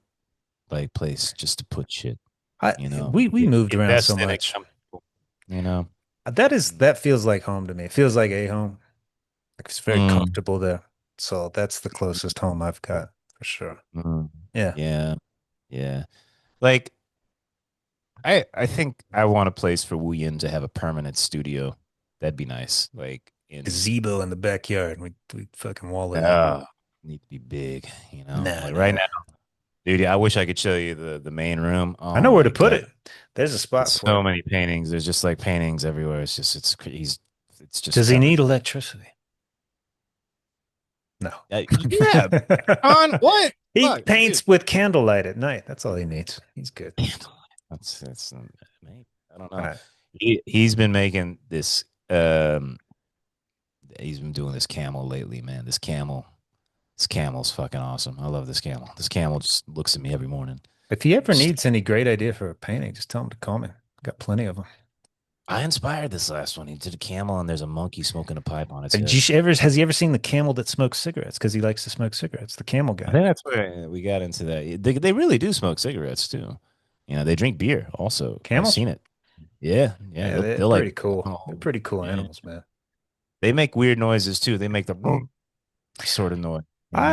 like place just to put shit. I You know, we moved around so invest in it. much. You know. That feels like home to me. It feels like a home. Like it's very Mm, comfortable there. So that's the closest home I've got for sure. mm, Yeah. yeah, yeah. Like I think I want a place for Wu Yin to have a permanent studio. That'd be nice. Like in Gazebo in the backyard. We fucking wall it in. need to be big, you know. No, Like right no. now, dude, I wish I could show you the main room. I Oh know where to my put God. it. There's a spot There's for so it. many paintings. There's just like paintings everywhere. It's just Does he covered. need electricity? No. Yeah, on what? He Fuck, dude. paints with candlelight at night. That's all he needs. He's good. That's maybe I don't All know. right. He's been making this he's been doing this camel lately, man. This camel's fucking awesome. I love this camel. This camel just looks at me every morning. If he ever Just needs any great idea for a painting, just tell him to call me. Got plenty of them. I inspired this last one. He did a camel and there's a monkey smoking a pipe on its Did head. you ever has he ever seen the camel that smokes cigarettes? Because he likes to smoke cigarettes. The camel I guy. think that's where we got into that. They really do smoke cigarettes too. You know, they drink beer also. I've Camels? seen it. Yeah, yeah. Yeah, they're They'll like pretty cool. They're oh pretty cool yeah. animals, man. They make weird noises too. They make the sort of noise. You know?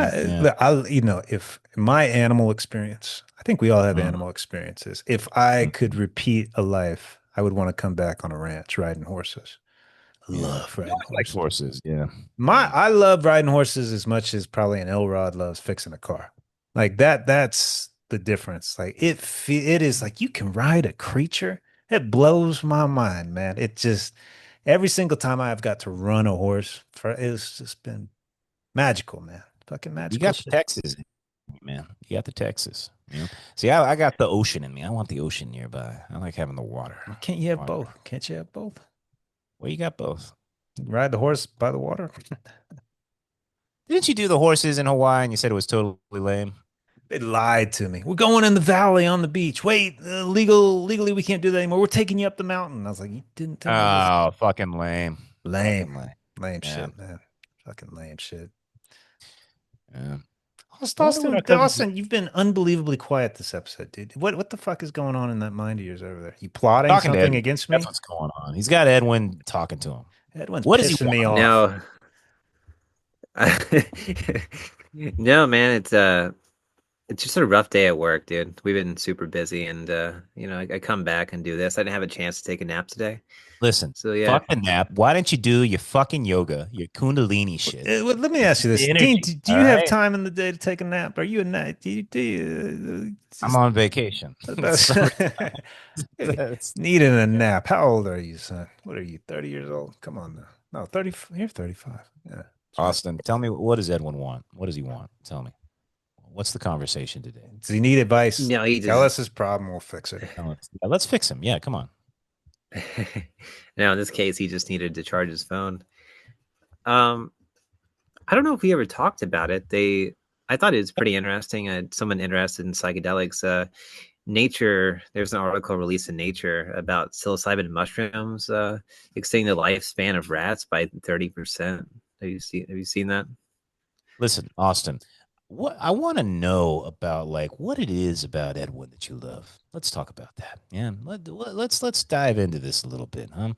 I, Yeah. if my animal experience, I think we all have Mm, animal experiences. If I could mm, repeat a life, I would want to come back on a ranch riding horses. yeah. Love You riding always like horses. horses. Yeah. My Yeah. I love riding horses as much as probably an Elrod loves fixing a car. Like that's the difference. Like it is like you can ride a creature. It blows my mind, man. It just every single time I've got to run a horse for it's just been magical, man. Fucking You magical got the shit. Texas, man. You got the Texas. You know. See, I got the ocean in me. I want the ocean nearby. I like having the water. Why can't you have Water. both? Can't you have both? Well, you got both. Ride the horse by the water. Didn't you do the horses in Hawaii and you said it was totally lame? They lied to me. We're going in the valley on the beach. Wait, legally we can't do that anymore. We're taking you up the mountain. I was like, you didn't tell me this. Oh, fucking lame. Lame, Fucking lame. lame Yeah. shit, man. Fucking lame shit. Yeah. I wonder what Austin, our cousins. Austin, you've been unbelievably quiet this episode, dude. What the fuck is going on in that mind of yours over there? You plotting Talking to something Edwin. against That's me? what's going on. He's got Edwin talking to him. Edwin's What does he pissing me want? off. No, no, man, it's just a rough day at work, dude. We've been super busy, and I come back and do this. I didn't have a chance to take a nap today, Listen, so yeah. fuck the nap. Why don't you do your fucking yoga, your Kundalini shit? Let me ask Keep you this, the Dean. energy. Do All you have right. time in the day to take a nap? Are you a night? I'm Just on vacation. It's summer. That's, needing a yeah. nap? How old are you, son? What are you? 30 years old? Come on now. No, 30. You're 35. Yeah. Austin, tell me, what does Edwin want? What does he want? Tell me. What's the conversation today? Does he need advice? No, he Tell just. us his problem. We'll fix it. Yeah, let's fix him. Yeah, come on. Now, in this case, he just needed to charge his phone. Um, I don't know if we ever talked about it. I thought it was pretty interesting. Someone interested in psychedelics. Nature. There's an article released in Nature about psilocybin mushrooms extending the lifespan of rats by 30%. Have you seen that? Listen, Austin, what I want to know about like what it is about Edwin that you love. Let's talk about that. Yeah, let's dive into this a little bit. I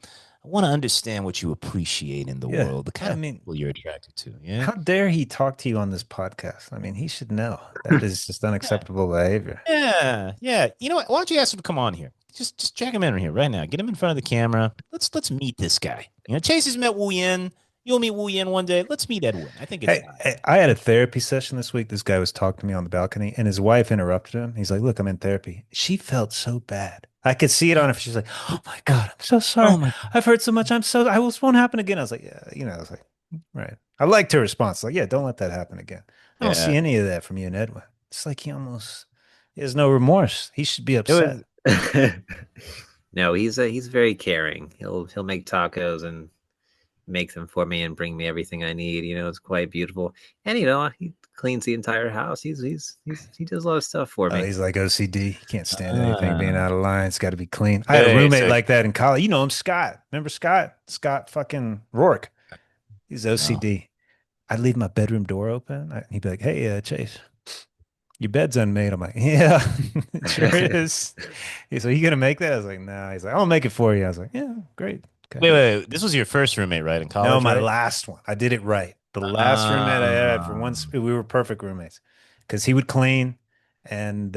want to understand what you appreciate in the Yeah. world, the kind I of mean, people you're attracted to. Yeah. how dare he talk to you on this podcast? I mean, he should know that is just unacceptable behavior. Yeah, yeah. You know what? Why don't you ask him to come on here? Just check him in here right now. Get him in front of the camera. Let's meet this guy. You know, Chase has met Wu Yin. You'll meet Wu Yin one day. Let's meet Edwin. I think it's Hey, time. hey, I had a therapy session this week. This guy was talking to me on the balcony, and his wife interrupted him. He's like, "Look, I'm in therapy." She felt so bad. I could see it on her. She's like, "Oh my God, I'm so sorry. Oh my. I've heard so much. I will won't happen again." I was like, "Yeah, I was like, right." I liked her response. Like, "Yeah, don't let that happen again." I don't see Yeah. any of that from you and Edwin. It's like he has no remorse. He should be It upset. was No, he's very caring. He'll make tacos and make them for me and bring me everything I need. It's quite beautiful. And he cleans the entire house. He does a lot of stuff for me. He's like OCD. He can't stand anything being ah. out of line. It's got to be clean. I had a Hey, roommate so like that in college. You know him, Scott. Remember Scott? Scott fucking Rourke. He's no. OCD. I'd leave my bedroom door open. He'd be like, "Hey, Chase, your bed's unmade." I'm like, "Yeah, it sure is." He's like, "You gonna make that?" I was like, "No." He's like, "I'll make it for you." I was like, "Yeah, great." Okay. Wait. This was your first roommate, right? In No, college, my right? last one. I did it right. The last roommate I had for Ah. once, we were perfect roommates because he would clean and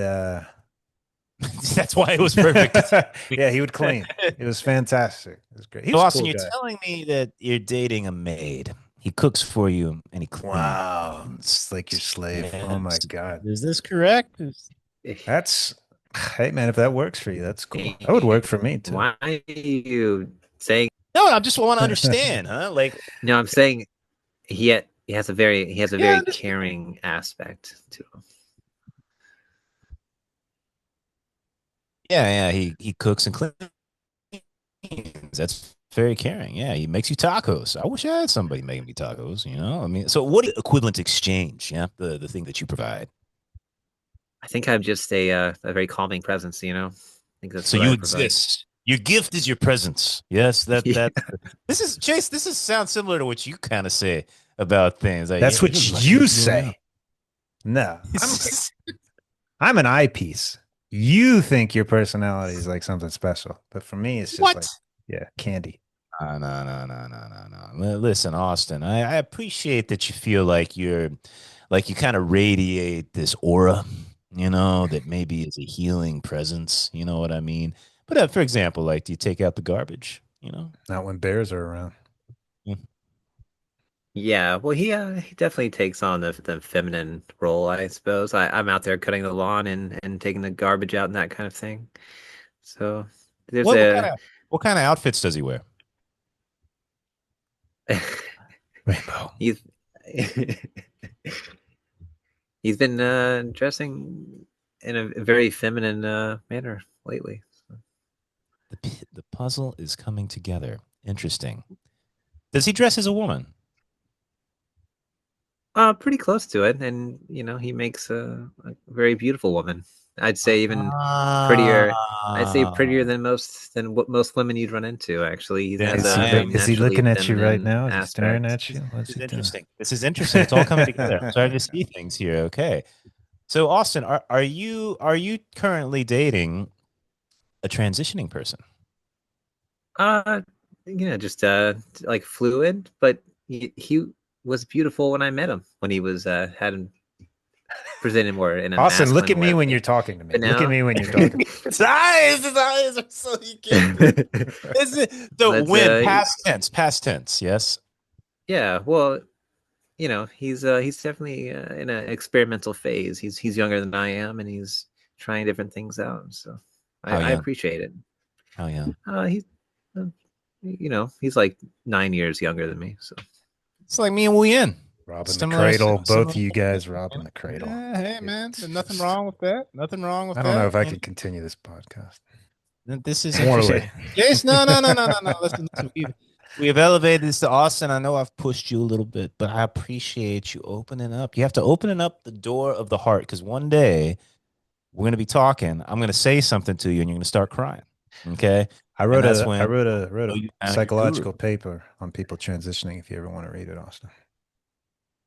That's why it was perfect. 'Cause yeah, he would clean. It was fantastic. It was great. He So, was a Austin, cool you're guy. telling me that you're dating a maid. He cooks for you and he Wow. cleans. It's like your slave. Oh my Yes. God. Is this correct? That's, hey man, if that works for you, that's cool. That would work for me too. Why are you saying? No, I just want to understand, huh? Like, No, I'm saying he has a very yeah, caring aspect to him. yeah. He cooks and cleans. That's very caring. Yeah, he makes you tacos. I wish I had somebody making me tacos. I mean, so what equivalent exchange? Yeah, the thing that you provide. I think I'm just a very calming presence. I think that's So what you I provide. exist. Your gift is your presence. Yes, Yeah. that. This is Chase. This is sounds similar to what you kind of say about things. Like, That's yeah, you're what lucky to you be around. say. No, I'm an eyepiece. You think your personality is like something special, but for me, it's just What? like, yeah, candy. No. Listen, Austin, I appreciate that you feel like you kind of radiate this aura, that maybe is a healing presence. You know what I mean? But for example, like, do you take out the garbage? Not when bears are around. Yeah. Yeah, well, he definitely takes on the feminine role, I suppose. I'm out there cutting the lawn and taking the garbage out and that kind of thing. So there's What kind a of what kind of outfits does he wear? Rainbow. he's he's been dressing in a very feminine manner lately. The puzzle is coming together. Interesting. Does he dress as a woman? Pretty close to it, and he makes a very beautiful woman. I'd say even prettier. I'd say prettier Ah, than what most women you'd run into. Actually, he has then Is a he I very am. is he naturally looking at you right feminine now? Is he staring aspect. at you? What's This he is doing? interesting. This is interesting. It's all coming together. I'm starting to see things here. Okay. So, Austin, are you currently dating a transitioning person? Uh, just like fluid, but he was beautiful when I met him. When he was had presented more in a Austin, look at masculine me when way. you're talking to me. But Look at now, me when you're talking. His eyes are so you can't. Is it so? but When past tense, yes. yeah, well, he's definitely in an experimental phase. He's younger than I am, and he's trying different things out. So I, How I young? appreciate it. How young? He's uh, he's like 9 years younger than me. So It's like me and Wu Yin. Robbing the Similar, cradle. Both similar. of you guys You robbing know? the cradle. Yeah, hey man, It's there's nothing just, wrong with that. Nothing wrong with I don't know that. if I could continue this podcast. This is Morally. interesting. Jace, no. Listen, we've elevated this to Austin. I know I've pushed you a little bit, but I appreciate you opening up. You have to open up the door of the heart because one day we're going to be talking. I'm going to say something to you, and you're going to start crying. Okay, I and wrote that's a I when wrote I'll a wrote know a you found your guru. psychological paper on people transitioning if you ever want to read it, Austin.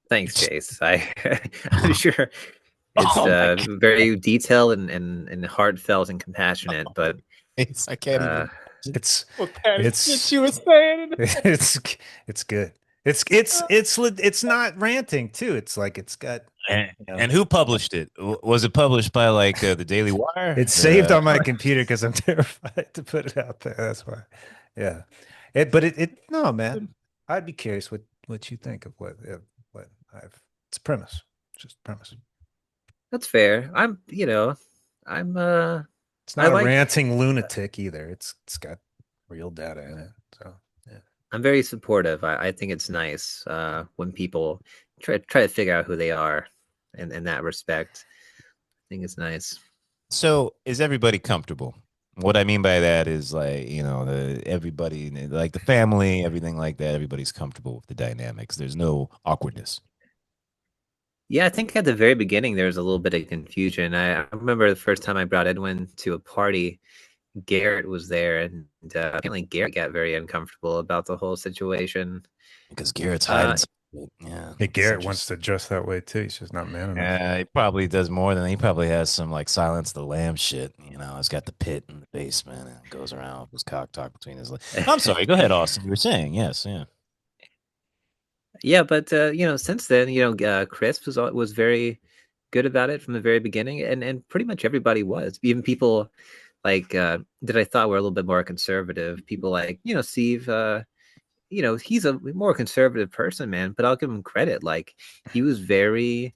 Thanks, Chase. I'm sure it's Oh my very detailed and heartfelt and compassionate, but God, I can't uh, even imagine It's what Patty shit it's you were saying. it's it's good. It's not ranting too. It's like it's got, And, you know, and who published it? Was it published by like the Daily Wire? it's saved on my computer because I'm terrified to put it out there. That's why. Yeah. But no, man. I'd be curious what you think of what I've it's a premise. Just premise. that's fair. I'm It's I not a like ranting lunatic either. It's got real data in it. So yeah. I'm very supportive. I think it's nice when people try to figure out who they are in that respect. I think it's nice. So is everybody comfortable? What I mean by that is like, everybody, like the family, everything like that, everybody's comfortable with the dynamics. There's no awkwardness. Yeah, I think at the very beginning there was a little bit of confusion. I remember the first time I brought Edwin to a party, Garrett was there, and apparently Garrett got very uncomfortable about the whole situation. Because Garrett's Uh, hiding something. Yeah, Hey, it's Garrett wants interesting. to dress that way too. He's just not man enough. Yeah, he probably does more than he probably has some like Silence the Lamb shit. He's got the pit in the basement and goes around with his cock talk between his legs. I'm sorry. Go ahead, Austin. You were saying yes, yeah. yeah, but since then, Chris was very good about it from the very beginning, and pretty much everybody was. Even people like that I thought were a little bit more conservative. People like Steve. He's a more conservative person, man. But I'll give him credit. Like he was very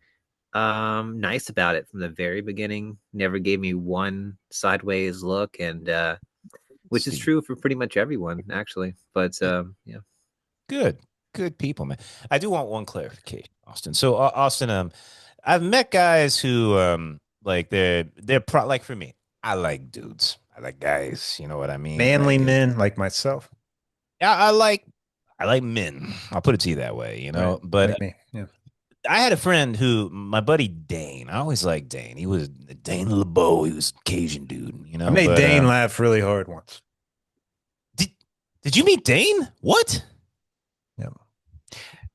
nice about it from the very beginning. Never gave me one sideways look, and which is Steve. true for pretty much everyone, actually. But Yeah. yeah. Good, good people, man. I do want one clarification, Austin. So, Austin, I've met guys who, like like for me, I like dudes. I like guys. You know what I mean? Manly Like, men like myself. I like men. I'll put it to you that way. Right. But Like me. Yeah. I had a friend who, my buddy Dane. I always liked Dane. He was Dane LeBeau. He was a Cajun dude. I made But Dane laugh really hard once. did did you meet Dane? What? Yeah.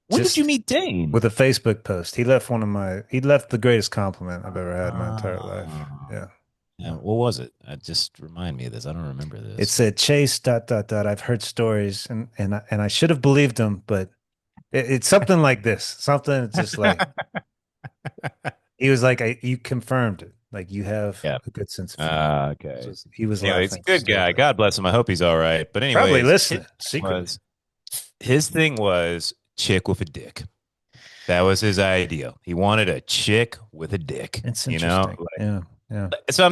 When did you Just meet Dane? with a Facebook post. He left the greatest compliment I've ever had in my entire life. Ah. Yeah. Yeah, what was it? Just remind me of this. I don't remember It this. said Chase dot dot dot. I've heard stories and I should have believed him, but it's something like this. Something just like he was like, you confirmed it. Like you have Yeah. a good sense of humor. Okay. He was Anyway, he's a laughing good guy. hysterically. God bless him. I hope he's all right. But Probably anyways, listening secretly. his thing was chick with a dick. That was his idea. He wanted a chick with a dick. It's You know, interesting. Yeah. Yeah. so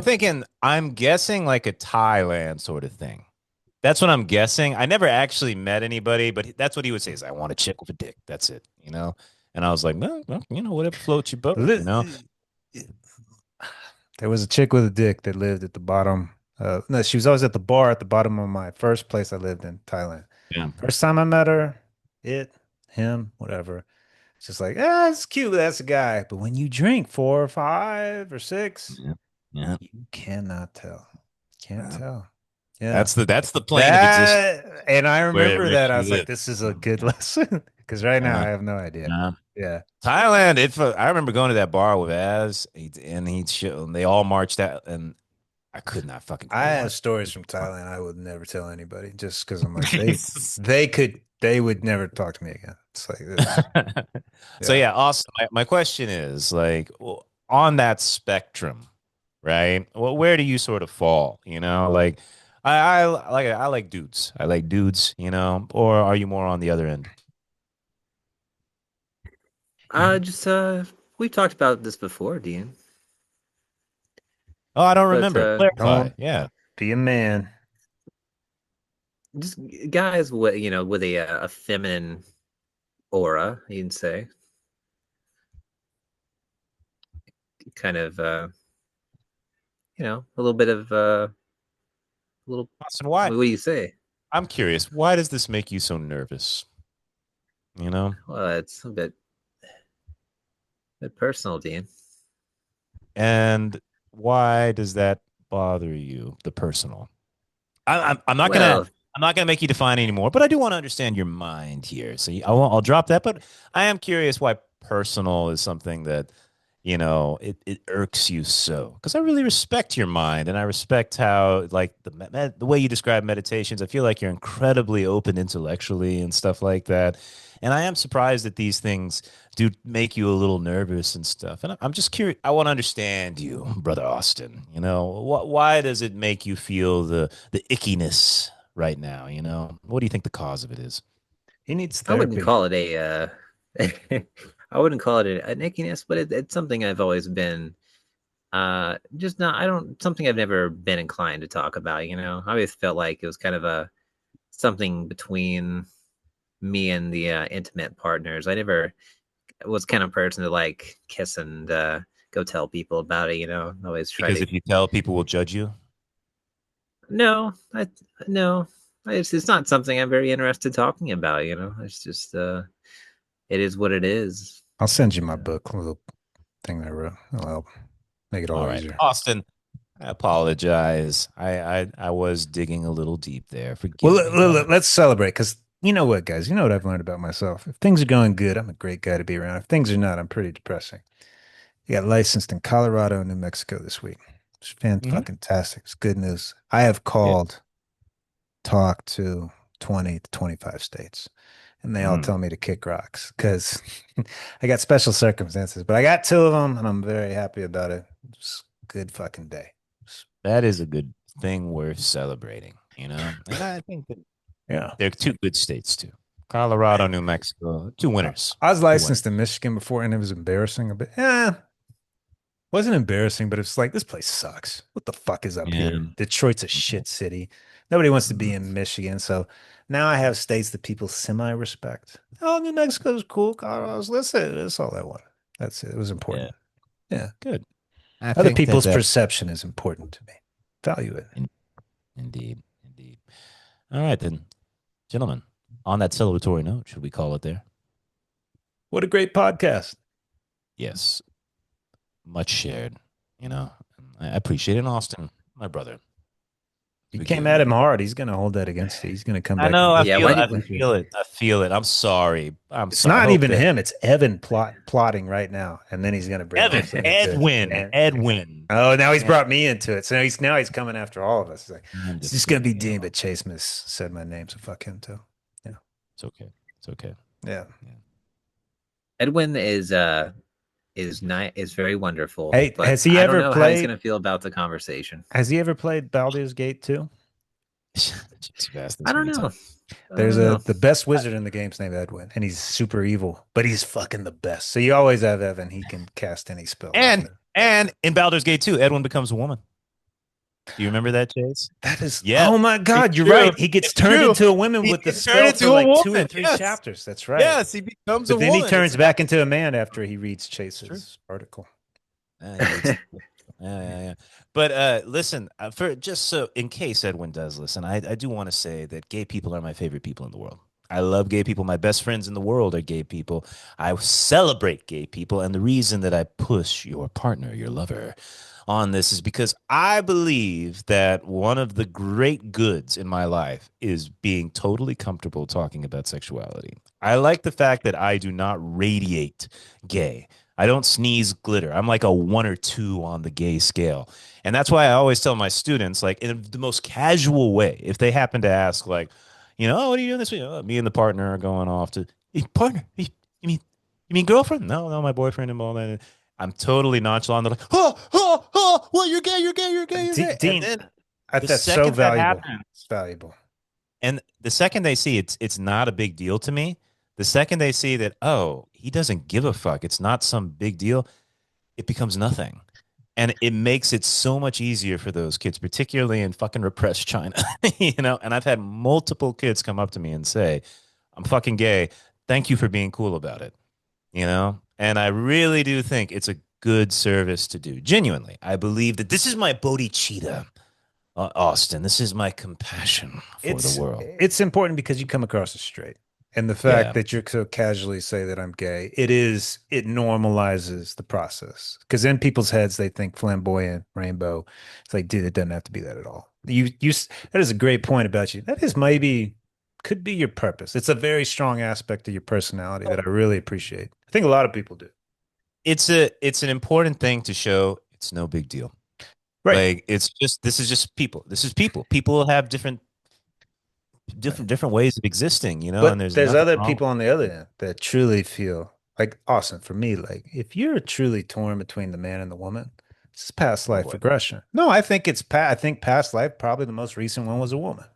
I'm guessing like a Thailand sort of thing. That's what I'm guessing. I never actually met anybody, but that's what he would say is I want a chick with a dick. That's it. And I was like, well, whatever floats your boat. There was a chick with a dick that lived at the bottom. No, she was always at the bar at the bottom of my first place I lived in Thailand. Yeah. First time I met her, him, whatever. It's just like, it's cute. That's a guy. But when you drink 4 or 5 or 6, Yeah. Yeah. you cannot tell. Can't Yeah. tell. Yeah. That's the plane of existence And I remember where that. I she was like, lives. this is a good lesson. Because right now Uh, I have no idea. uh, Yeah. Thailand. I remember going to that bar with Az, and they all marched out, and I could not fucking I figure have out. stories from Thailand I would never tell anybody just because I'm like they would never talk to me again. It's like this. So Yeah. yeah, also my question is like on that spectrum, right? Well, where do you sort of fall? Like I like dudes. I like dudes, or are you more on the other end? Just we've talked about this before, Dean. Oh, I don't But remember. Clarify. Don't Yeah. be a man. just guys with with a feminine aura, you'd say. Kind of, a little bit of a little. Austin, why? What do you say? I'm curious. Why does this make you so nervous? You know, Well, it's a bit personal, Dean. and why does that bother you? The personal. I'm not gonna Well, I'm not gonna make you define anymore, but I do want to understand your mind here. So I'll drop that, but I am curious why personal is something that it irks you so, because I really respect your mind and I respect how, like, the way you describe meditations. I feel like you're incredibly open intellectually and stuff like that, and I am surprised that these things do make you a little nervous and stuff. And I'm just curious. I want to understand you, brother Austin. Why does it make you feel the ickiness right now? What do you think the cause of it is? He needs I wouldn't therapy. call it I wouldn't call it a nickiness, but it's something I've always been just not. I don't something I've never been inclined to talk about. I always felt like it was kind of a something between me and the intimate partners. I never was kind of person to like kiss and go tell people about it. Always try Because to. if you tell, people will judge you. No, no. It's not something I'm very interested talking about. It's just it is what it is. I'll send you my Yeah. book, a little thing that I wrote. It'll help make it All all right, easier. Austin. I apologize. I was digging a little deep there. Well, Forgive me, brother. let's celebrate because you know what, guys? You know what I've learned about myself. If things are going good, I'm a great guy to be around. If things are not, I'm pretty depressing. I got licensed in Colorado and New Mexico this week. It's Hmm. fantastic. It's good news. I have Yeah. talked to 20 to 25 states, and they all Mm, tell me to kick rocks because I got special circumstances. But I got two of them, and I'm very happy about it. It's a good fucking day. that is a good thing worth celebrating. And I think that Yeah. they're two good states too. Colorado, New Mexico, two I, winners. I was Two winners. licensed in Michigan before, and it was embarrassing a bit. Yeah, wasn't embarrassing, but it's like this place sucks. What the fuck is up Yeah. here? Detroit's a shit city. Nobody wants to be in Michigan, so now I have states that people semi-respect. Oh, New Mexico's cool. Colorado's listen. That's all I wanted. That's it. It was Yeah. important. Yeah, Good. I other think that people's that perception is important to me. Value it. in, indeed, indeed. All right then, gentlemen. On that celebratory note, should we call it there? What a great podcast. Yes. Much shared. I appreciate it, Austin, my brother. You came Forgive at him me. hard. He's gonna hold that against you. He's gonna come I back and know. I get Yeah. you. feel. Why I did feel it. I feel it. I'm sorry. I'm It's sorry. I not hope even that him. It's Evan plotting right now, and then he's gonna bring Evan, us into it. Edwin, Edwin. Oh, now he's Yeah, brought me into it. So now he's coming after all of us. It's like, I'm it's just just gonna be kidding. Dean, but Chase Miss said my name, so fuck him too. Yeah. It's okay. It's okay. Yeah. Yeah. Edwin is very wonderful, Hey, but I don't know how he's gonna feel about the conversation. has he ever played Baldur's Gate 2? You've asked I this don't many know. times. I There's don't a know. the best wizard in the game's named Edwin, and he's super evil, but he's fucking the best. So you always have Evan. He can cast any spell out And there. and in Baldur's Gate 2, Edwin becomes a woman. Do you remember that, Chase? That is, Yeah, oh my it's God, you're true. right. He gets It's turned true. into a woman He with the gets turned spell for into a like two or woman. three Yes. chapters. That's right. Yes, he becomes a But then he woman. turns It's back into a man after he reads It's true. Chase's article. He reads. Yeah. But listen, for just so in case Edwin does listen, I do want to say that gay people are my favorite people in the world. I love gay people. My best friends in the world are gay people. I celebrate gay people. And the reason that I push your partner, your lover, on this is because I believe that one of the great goods in my life is being totally comfortable talking about sexuality. I like the fact that I do not radiate gay. I don't sneeze glitter. I'm like a 1 or 2 on the gay scale. And that's why I always tell my students, like, in the most casual way, if they happen to ask, like, oh, what are you doing this week? Oh, me and the partner are going off to, hey, partner, you mean you mean girlfriend? No, no, my boyfriend and all that. I'm totally nonchalant. They're like, what? You're gay, you're gay, you're gay, you're gay. And Dean, then the that's so second that valuable. happens, It's valuable. and the second they see it's not a big deal to me, the second they see that, oh, he doesn't give a fuck, it's not some big deal, it becomes nothing. And it makes it so much easier for those kids, particularly in fucking repressed China. And I've had multiple kids come up to me and say, I'm fucking gay. thank you for being cool about it, you know? And I really do think it's a good service to do. Genuinely, I believe that this is my bodhicitta, Austin. This is my compassion for the world. It's important because you come across as straight. And the fact Yeah. that you're so casually say that I'm gay, it normalizes the process. Because in people's heads, they think flamboyant, rainbow. It's like, dude, it doesn't have to be that at all. That is a great point about you. That is maybe could be your purpose. It's a very strong aspect of your personality that I really appreciate. I think a lot of people do. It's an important thing to show it's no big deal. Right. Like it's just this is just people. This is people. People have Right. different ways of existing, you know, and But there's there's nothing other wrong with people on the other end that truly feel like awesome for me. Like if you're truly torn between the man and the woman, it's past oh life boy. regression. No, I think I think past life, probably the most recent one was a woman.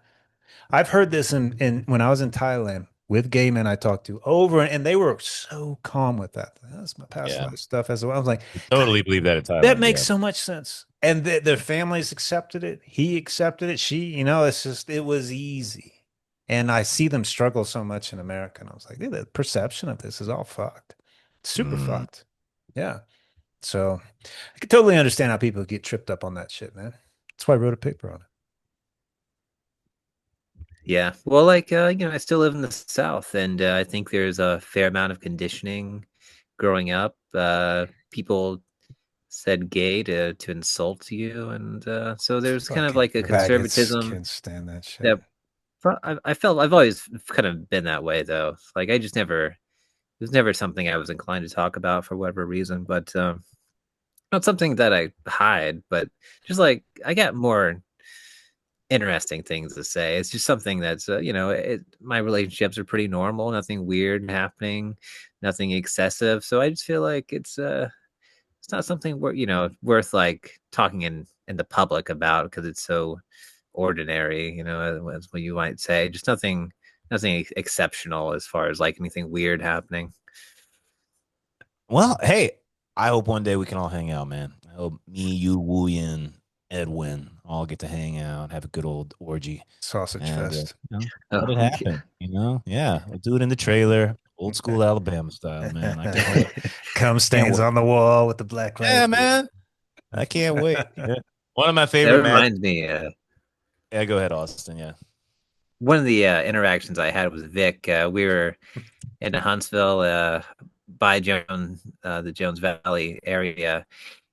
I've heard this in when I was in Thailand with gay men I talked to over and they were so calm with that. That's my past Yeah. life stuff as well. I was like, I God, totally believe that in that Thailand. makes Yeah. so much sense. And their families accepted it. He accepted it. She, it's just, it was easy. And I see them struggle so much in America. And I was like, dude, the perception of this is all fucked. Super Mm. fucked. Yeah. So I can totally understand how people get tripped up on that shit, man. That's why I wrote a paper on it. Yeah. Well, like I still live in the South, and I think there's a fair amount of conditioning growing up. People said gay to insult you, and so there's kind of Fucking like a faggots conservatism can't stand that shit. that I felt I've always kind of been that way though. Like I just never it was never something I was inclined to talk about for whatever reason, but not something that I hide, but just like I got more interesting things to say. It's just something that's my relationships are pretty normal, nothing weird happening, nothing excessive. So I just feel like it's not something worth like talking in the public about because it's so ordinary, as what you might say. Just nothing exceptional as far as like anything weird happening. Well, hey, I hope one day we can all hang out, man. I hope me, you, Wooyan, Edwin all get to hang out, have a good old orgy, Sausage and fest. let it Oh, yeah. happen. You know, yeah, we'll do it in the trailer, old school Alabama style, man. I can't wait. Cum Can't stains wait. on the wall with the black Yeah, light. man. I can't wait. Yeah. One of my That favorite matches. reminds me. Yeah, go ahead, Austin. Yeah. One of the interactions I had with Vic. We were in Huntsville, by the Jones Valley area,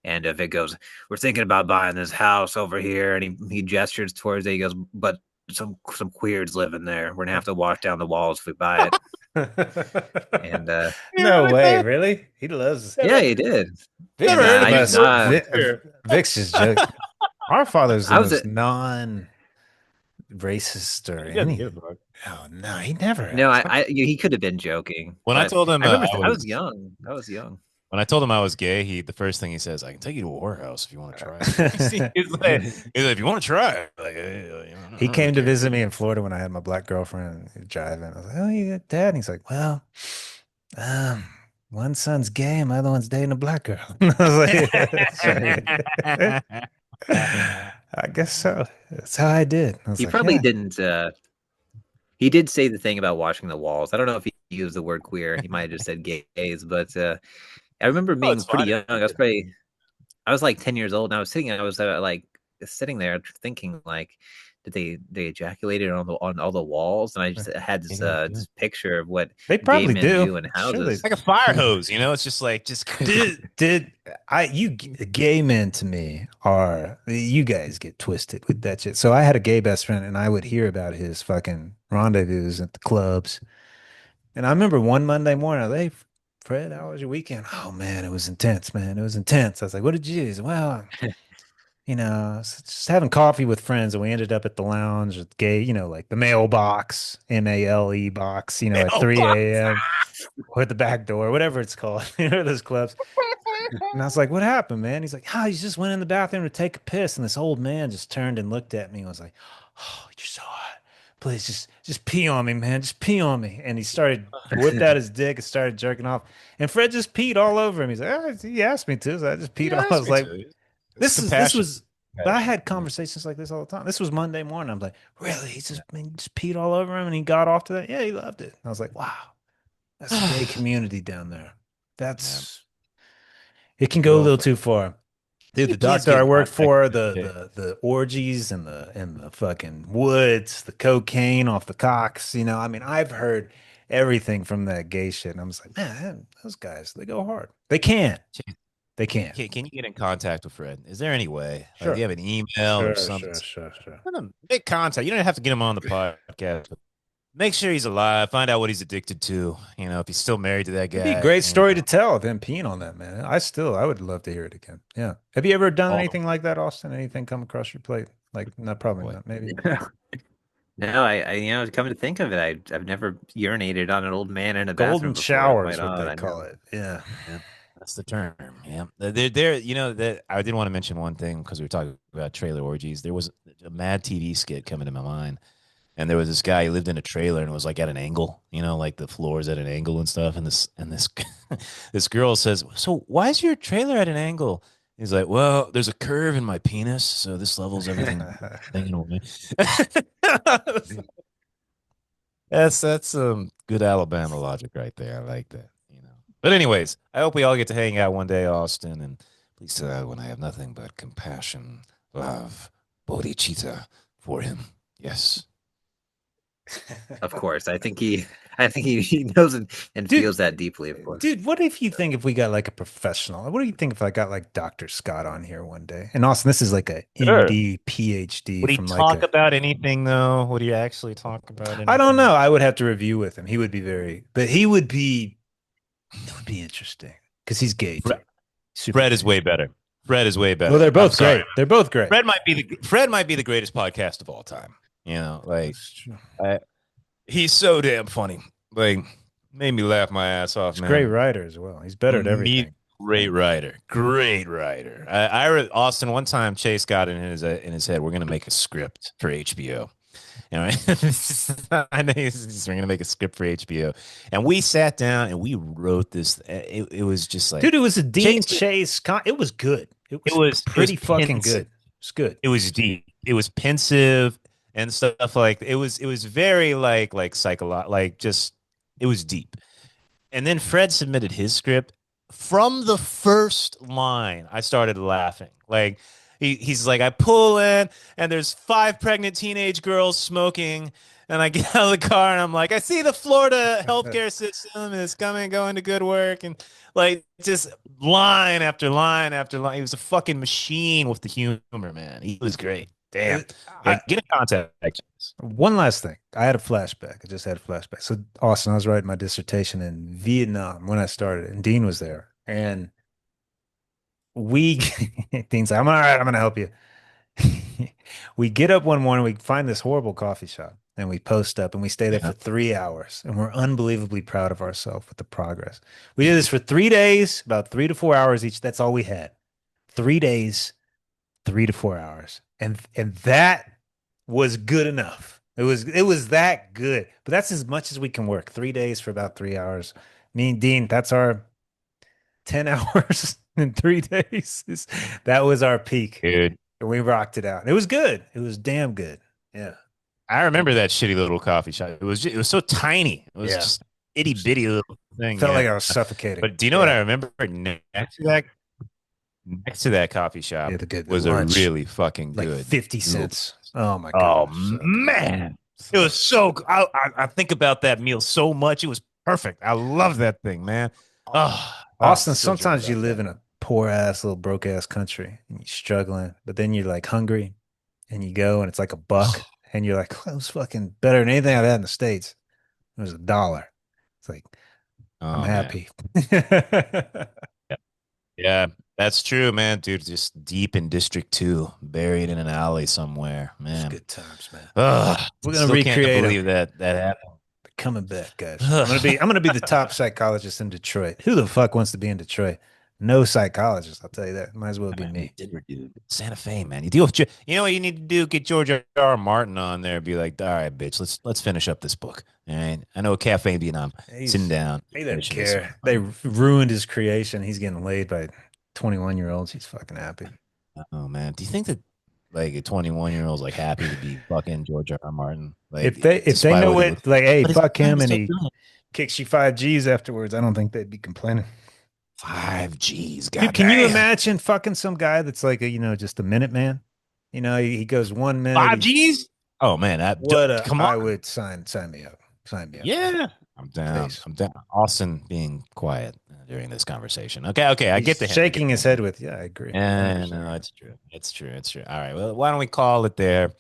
and Vic goes, "We're thinking about buying this house over here," and he gestures towards it. He goes, "But some queers live in there. We're gonna have to wash down the walls if we buy it." And You No heard way, that? really? He loves yeah, Never, he did. Vic's And never is heard the I of used most a not. queer. Vic's is joke. Our father's the I was most non-racist or He doesn't anything. give a fuck. Oh no, he never no, has. he could have been joking, When I but told him I remember I I was was young. I was young. when I told him I was gay, the first thing he says, "I can take you to a whorehouse if you want to try it." He's like, "If you want to try it, like, I He don't really came to care." visit me in Florida when I had my black girlfriend driving. I was like, "Oh, you got dad?" And he's like, "Well, um, one son's gay and my other one's dating a black girl." I was like, "Yeah, I guess so." That's how I did. I was He like, probably "Yeah." didn't. He did say the thing about washing the walls. I don't know if he used the word queer. He might have just said gays, but I remember Oh, it's being pretty fine. young. I was like 10 years old, and I was like sitting there thinking like, did they ejaculated on all the walls? And I just had You know, yeah. this picture of what They gay probably men do. do in Sure, they houses. Like a fire hose, you know. It's just like just did. Gay men to me are you guys get twisted with that shit. So I had a gay best friend, and I would hear about his fucking rendezvous at the clubs. And I remember one Monday morning, I was like, "Hey, Fred, how was your weekend?" "Oh man, it was intense, man. It was intense." I was like, "What did you do?" He said, "Well, just having coffee with friends, and we ended up at the lounge with gay, like the mailbox, MALE box, at mailbox. 3 a.m. or at the back door, whatever it's called, those clubs." And I was like, "What happened, man?" He's like, "Oh, he just went in the bathroom to take a piss." And this old man just turned and looked at me and was like, "Oh, you're so hot. Please just pee on me, man. Just pee on me." And he whipped out his dick and started jerking off. And Fred just peed all over him. He's like, "Oh, he asked me to, so I just peed Yeah, all." I asked was me like, to. It's this compassion. was, but I Compassion. had conversations like this all the time. This was Monday morning. I'm like, "Really? He just peed all over him and he got off to that?" "Yeah, he loved it." I was like, "Wow." That's a gay community down there. Yeah. That's it can go a little Girlfriend, too far. can Dude, you the please doctor get I in worked contact for, with that chick? the orgies and the fucking woods, the cocaine off the cocks, I mean, I've heard everything from that gay shit. And I was like, man, those guys, they go hard. They can. They can. Can you get in contact with Fred? Is there any way? Like, do you Sure. have an email or Sure, something? sure, sure, sure. Make contact. You don't have to get him on the podcast. But make sure he's alive. Find out what he's addicted to. If he's still married to that It'd be a guy. great story to tell of him peeing on that, man. I would love to hear it again. Yeah. Have you ever done All anything like that, Austin? Anything come across your plate? Like, not probably boy. not, maybe. No, come to think of it, I've never urinated on an old man in a Golden bathroom before. shower Quite is what odd, they I call know. it. Yeah. Yeah, that's the term. Yeah, there. That I did want to mention one thing because we were talking about trailer orgies. There was a Mad TV skit coming to my mind, and there was this guy who lived in a trailer and it was like at an angle. Like the floors at an angle and stuff. And this this girl says, "So why is your trailer at an angle?" He's like, "Well, there's a curve in my penis, so this levels everything." That's some good Alabama logic right there. I like that. But anyways, I hope we all get to hang out one day, Austin. And please when I have nothing but compassion, love, bodhicitta for him. Yes. Of course, I think he knows and Dude, feels that deeply. Of course. dude, what if you think if we got like a professional? What do you think if I got like Dr. Scott on here one day? And Austin, this is like a Sure. MD, PhD Would he from like talk a about anything though? Would he actually talk about I don't anything? know. I would have to review with him. He would be but it would be interesting because he's gay too. Fred, Super Fred is gay. way better. Fred is way Well, better. they're I'm both sorry. great. They're both great. Fred might be the greatest podcast of all time. Like That's true. I, he's so damn funny. Like made me laugh my ass off, He's a great man. writer as well. He's better at Meet everything. great writer, great writer. Austin. One time, Chase got in his head. We're gonna make a script for HBO. I know we're gonna make a script for HBO, and we sat down and we wrote this. It was just like Dude, it was a Dean Chase. Chase. It was good. It It was was pretty fucking pensive. good. It's good. It was deep. It was pensive and stuff like it was very like psychological, like just it was deep. And then Fred submitted his script. From the first line, I started laughing. Like he's like, I pull in and there's 5 pregnant teenage girls smoking. And I get out of the car and I'm like, I see the Florida healthcare system is going to good work. And like just line after line after line. He was a fucking machine with the humor, man. He was great. Damn. Yeah, I, get in contact. One last thing. I had a flashback. I just had a flashback. So, Austin, I was writing my dissertation in Vietnam when I started, and Dean was there. And we, Dean's like, I'm all right. I'm going to help you. We get up one morning, we find this horrible coffee shop, and we post up, and we stay there Yeah. for 3 hours. And we're unbelievably proud of ourselves with the progress. We did this for 3 days, about 3 to 4 hours each. That's all we had. 3 days, 3 to 4 hours. And that was good enough. It was that good. But that's as much as we can work. 3 days for about 3 hours. Me and Dean, that's our 10 hours in 3 days. That was our peak. Dude. And we rocked it out. It was good. It was damn good. Yeah. I remember that shitty little coffee shop. It was so tiny. It was Yeah. just itty bitty little thing. Felt like Yeah. I was suffocating. But do you know what Yeah. I remember next to that coffee shop Yeah, the was a lunch. really fucking Like good 50 little- cents. Oh my Oh God. So good. man, it was so. I think about that meal so much. It was perfect. I love that thing, man. Oh, Austin, still dream sometimes you about live that. in a poor ass, little broke ass country and you're struggling, but then you're like hungry and you go and it's like a buck and you're like, well, it was fucking better than anything I've had in the States. It was $1. It's like, I'm Oh man, happy. yeah, that's true, man. Dude, just deep in District 2, buried in an alley somewhere, It's man. good times, man. Ugh, We're gonna still can't recreate 'em. believe that happened. Coming back, guys. I'm gonna be the top psychologist in Detroit. Who the fuck wants to be in Detroit? No psychologist, I'll tell you that. Might as well be me. Denver, dude. Santa Fe, man. You deal with you know what you need to do? Get George R. Martin on there. Be like, all right, bitch, let's finish up this book. All right. I know Cafe Vietnam. Sitting down. He doesn't finishing this care. one. They ruined his creation. He's getting laid by 21-year-olds. He's fucking happy. Oh man. Do you think that like a 21-year-old's like happy to be fucking George R. Martin? Like If they despite know what he it, looks like, hey, but his fuck mind him, is and still he doing it. kicks you 5 G's afterwards, I don't think they'd be complaining. 5 Gs, Dude, can you goddamn. imagine fucking some guy that's like just a minute man? He goes 1 minute. Five He's Gs? Oh man, come on. I would sign me up. Sign me up. Yeah. I'm down. Face. I'm down. Austin being quiet during this conversation. Okay. I get He's the hint. I get shaking the his hint. head with, yeah, I agree. And 100% no, agree. it's true. It's true. It's true. All right. Well, why don't we call it there?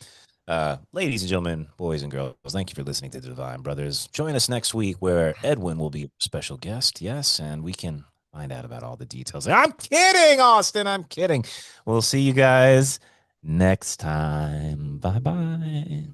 Ladies and gentlemen, boys and girls, thank you for listening to the Divine Brothers. Join us next week where Edwin will be a special guest. Yes, and we can find out about all the details. I'm kidding, Austin. I'm kidding. We'll see you guys next time. Bye bye.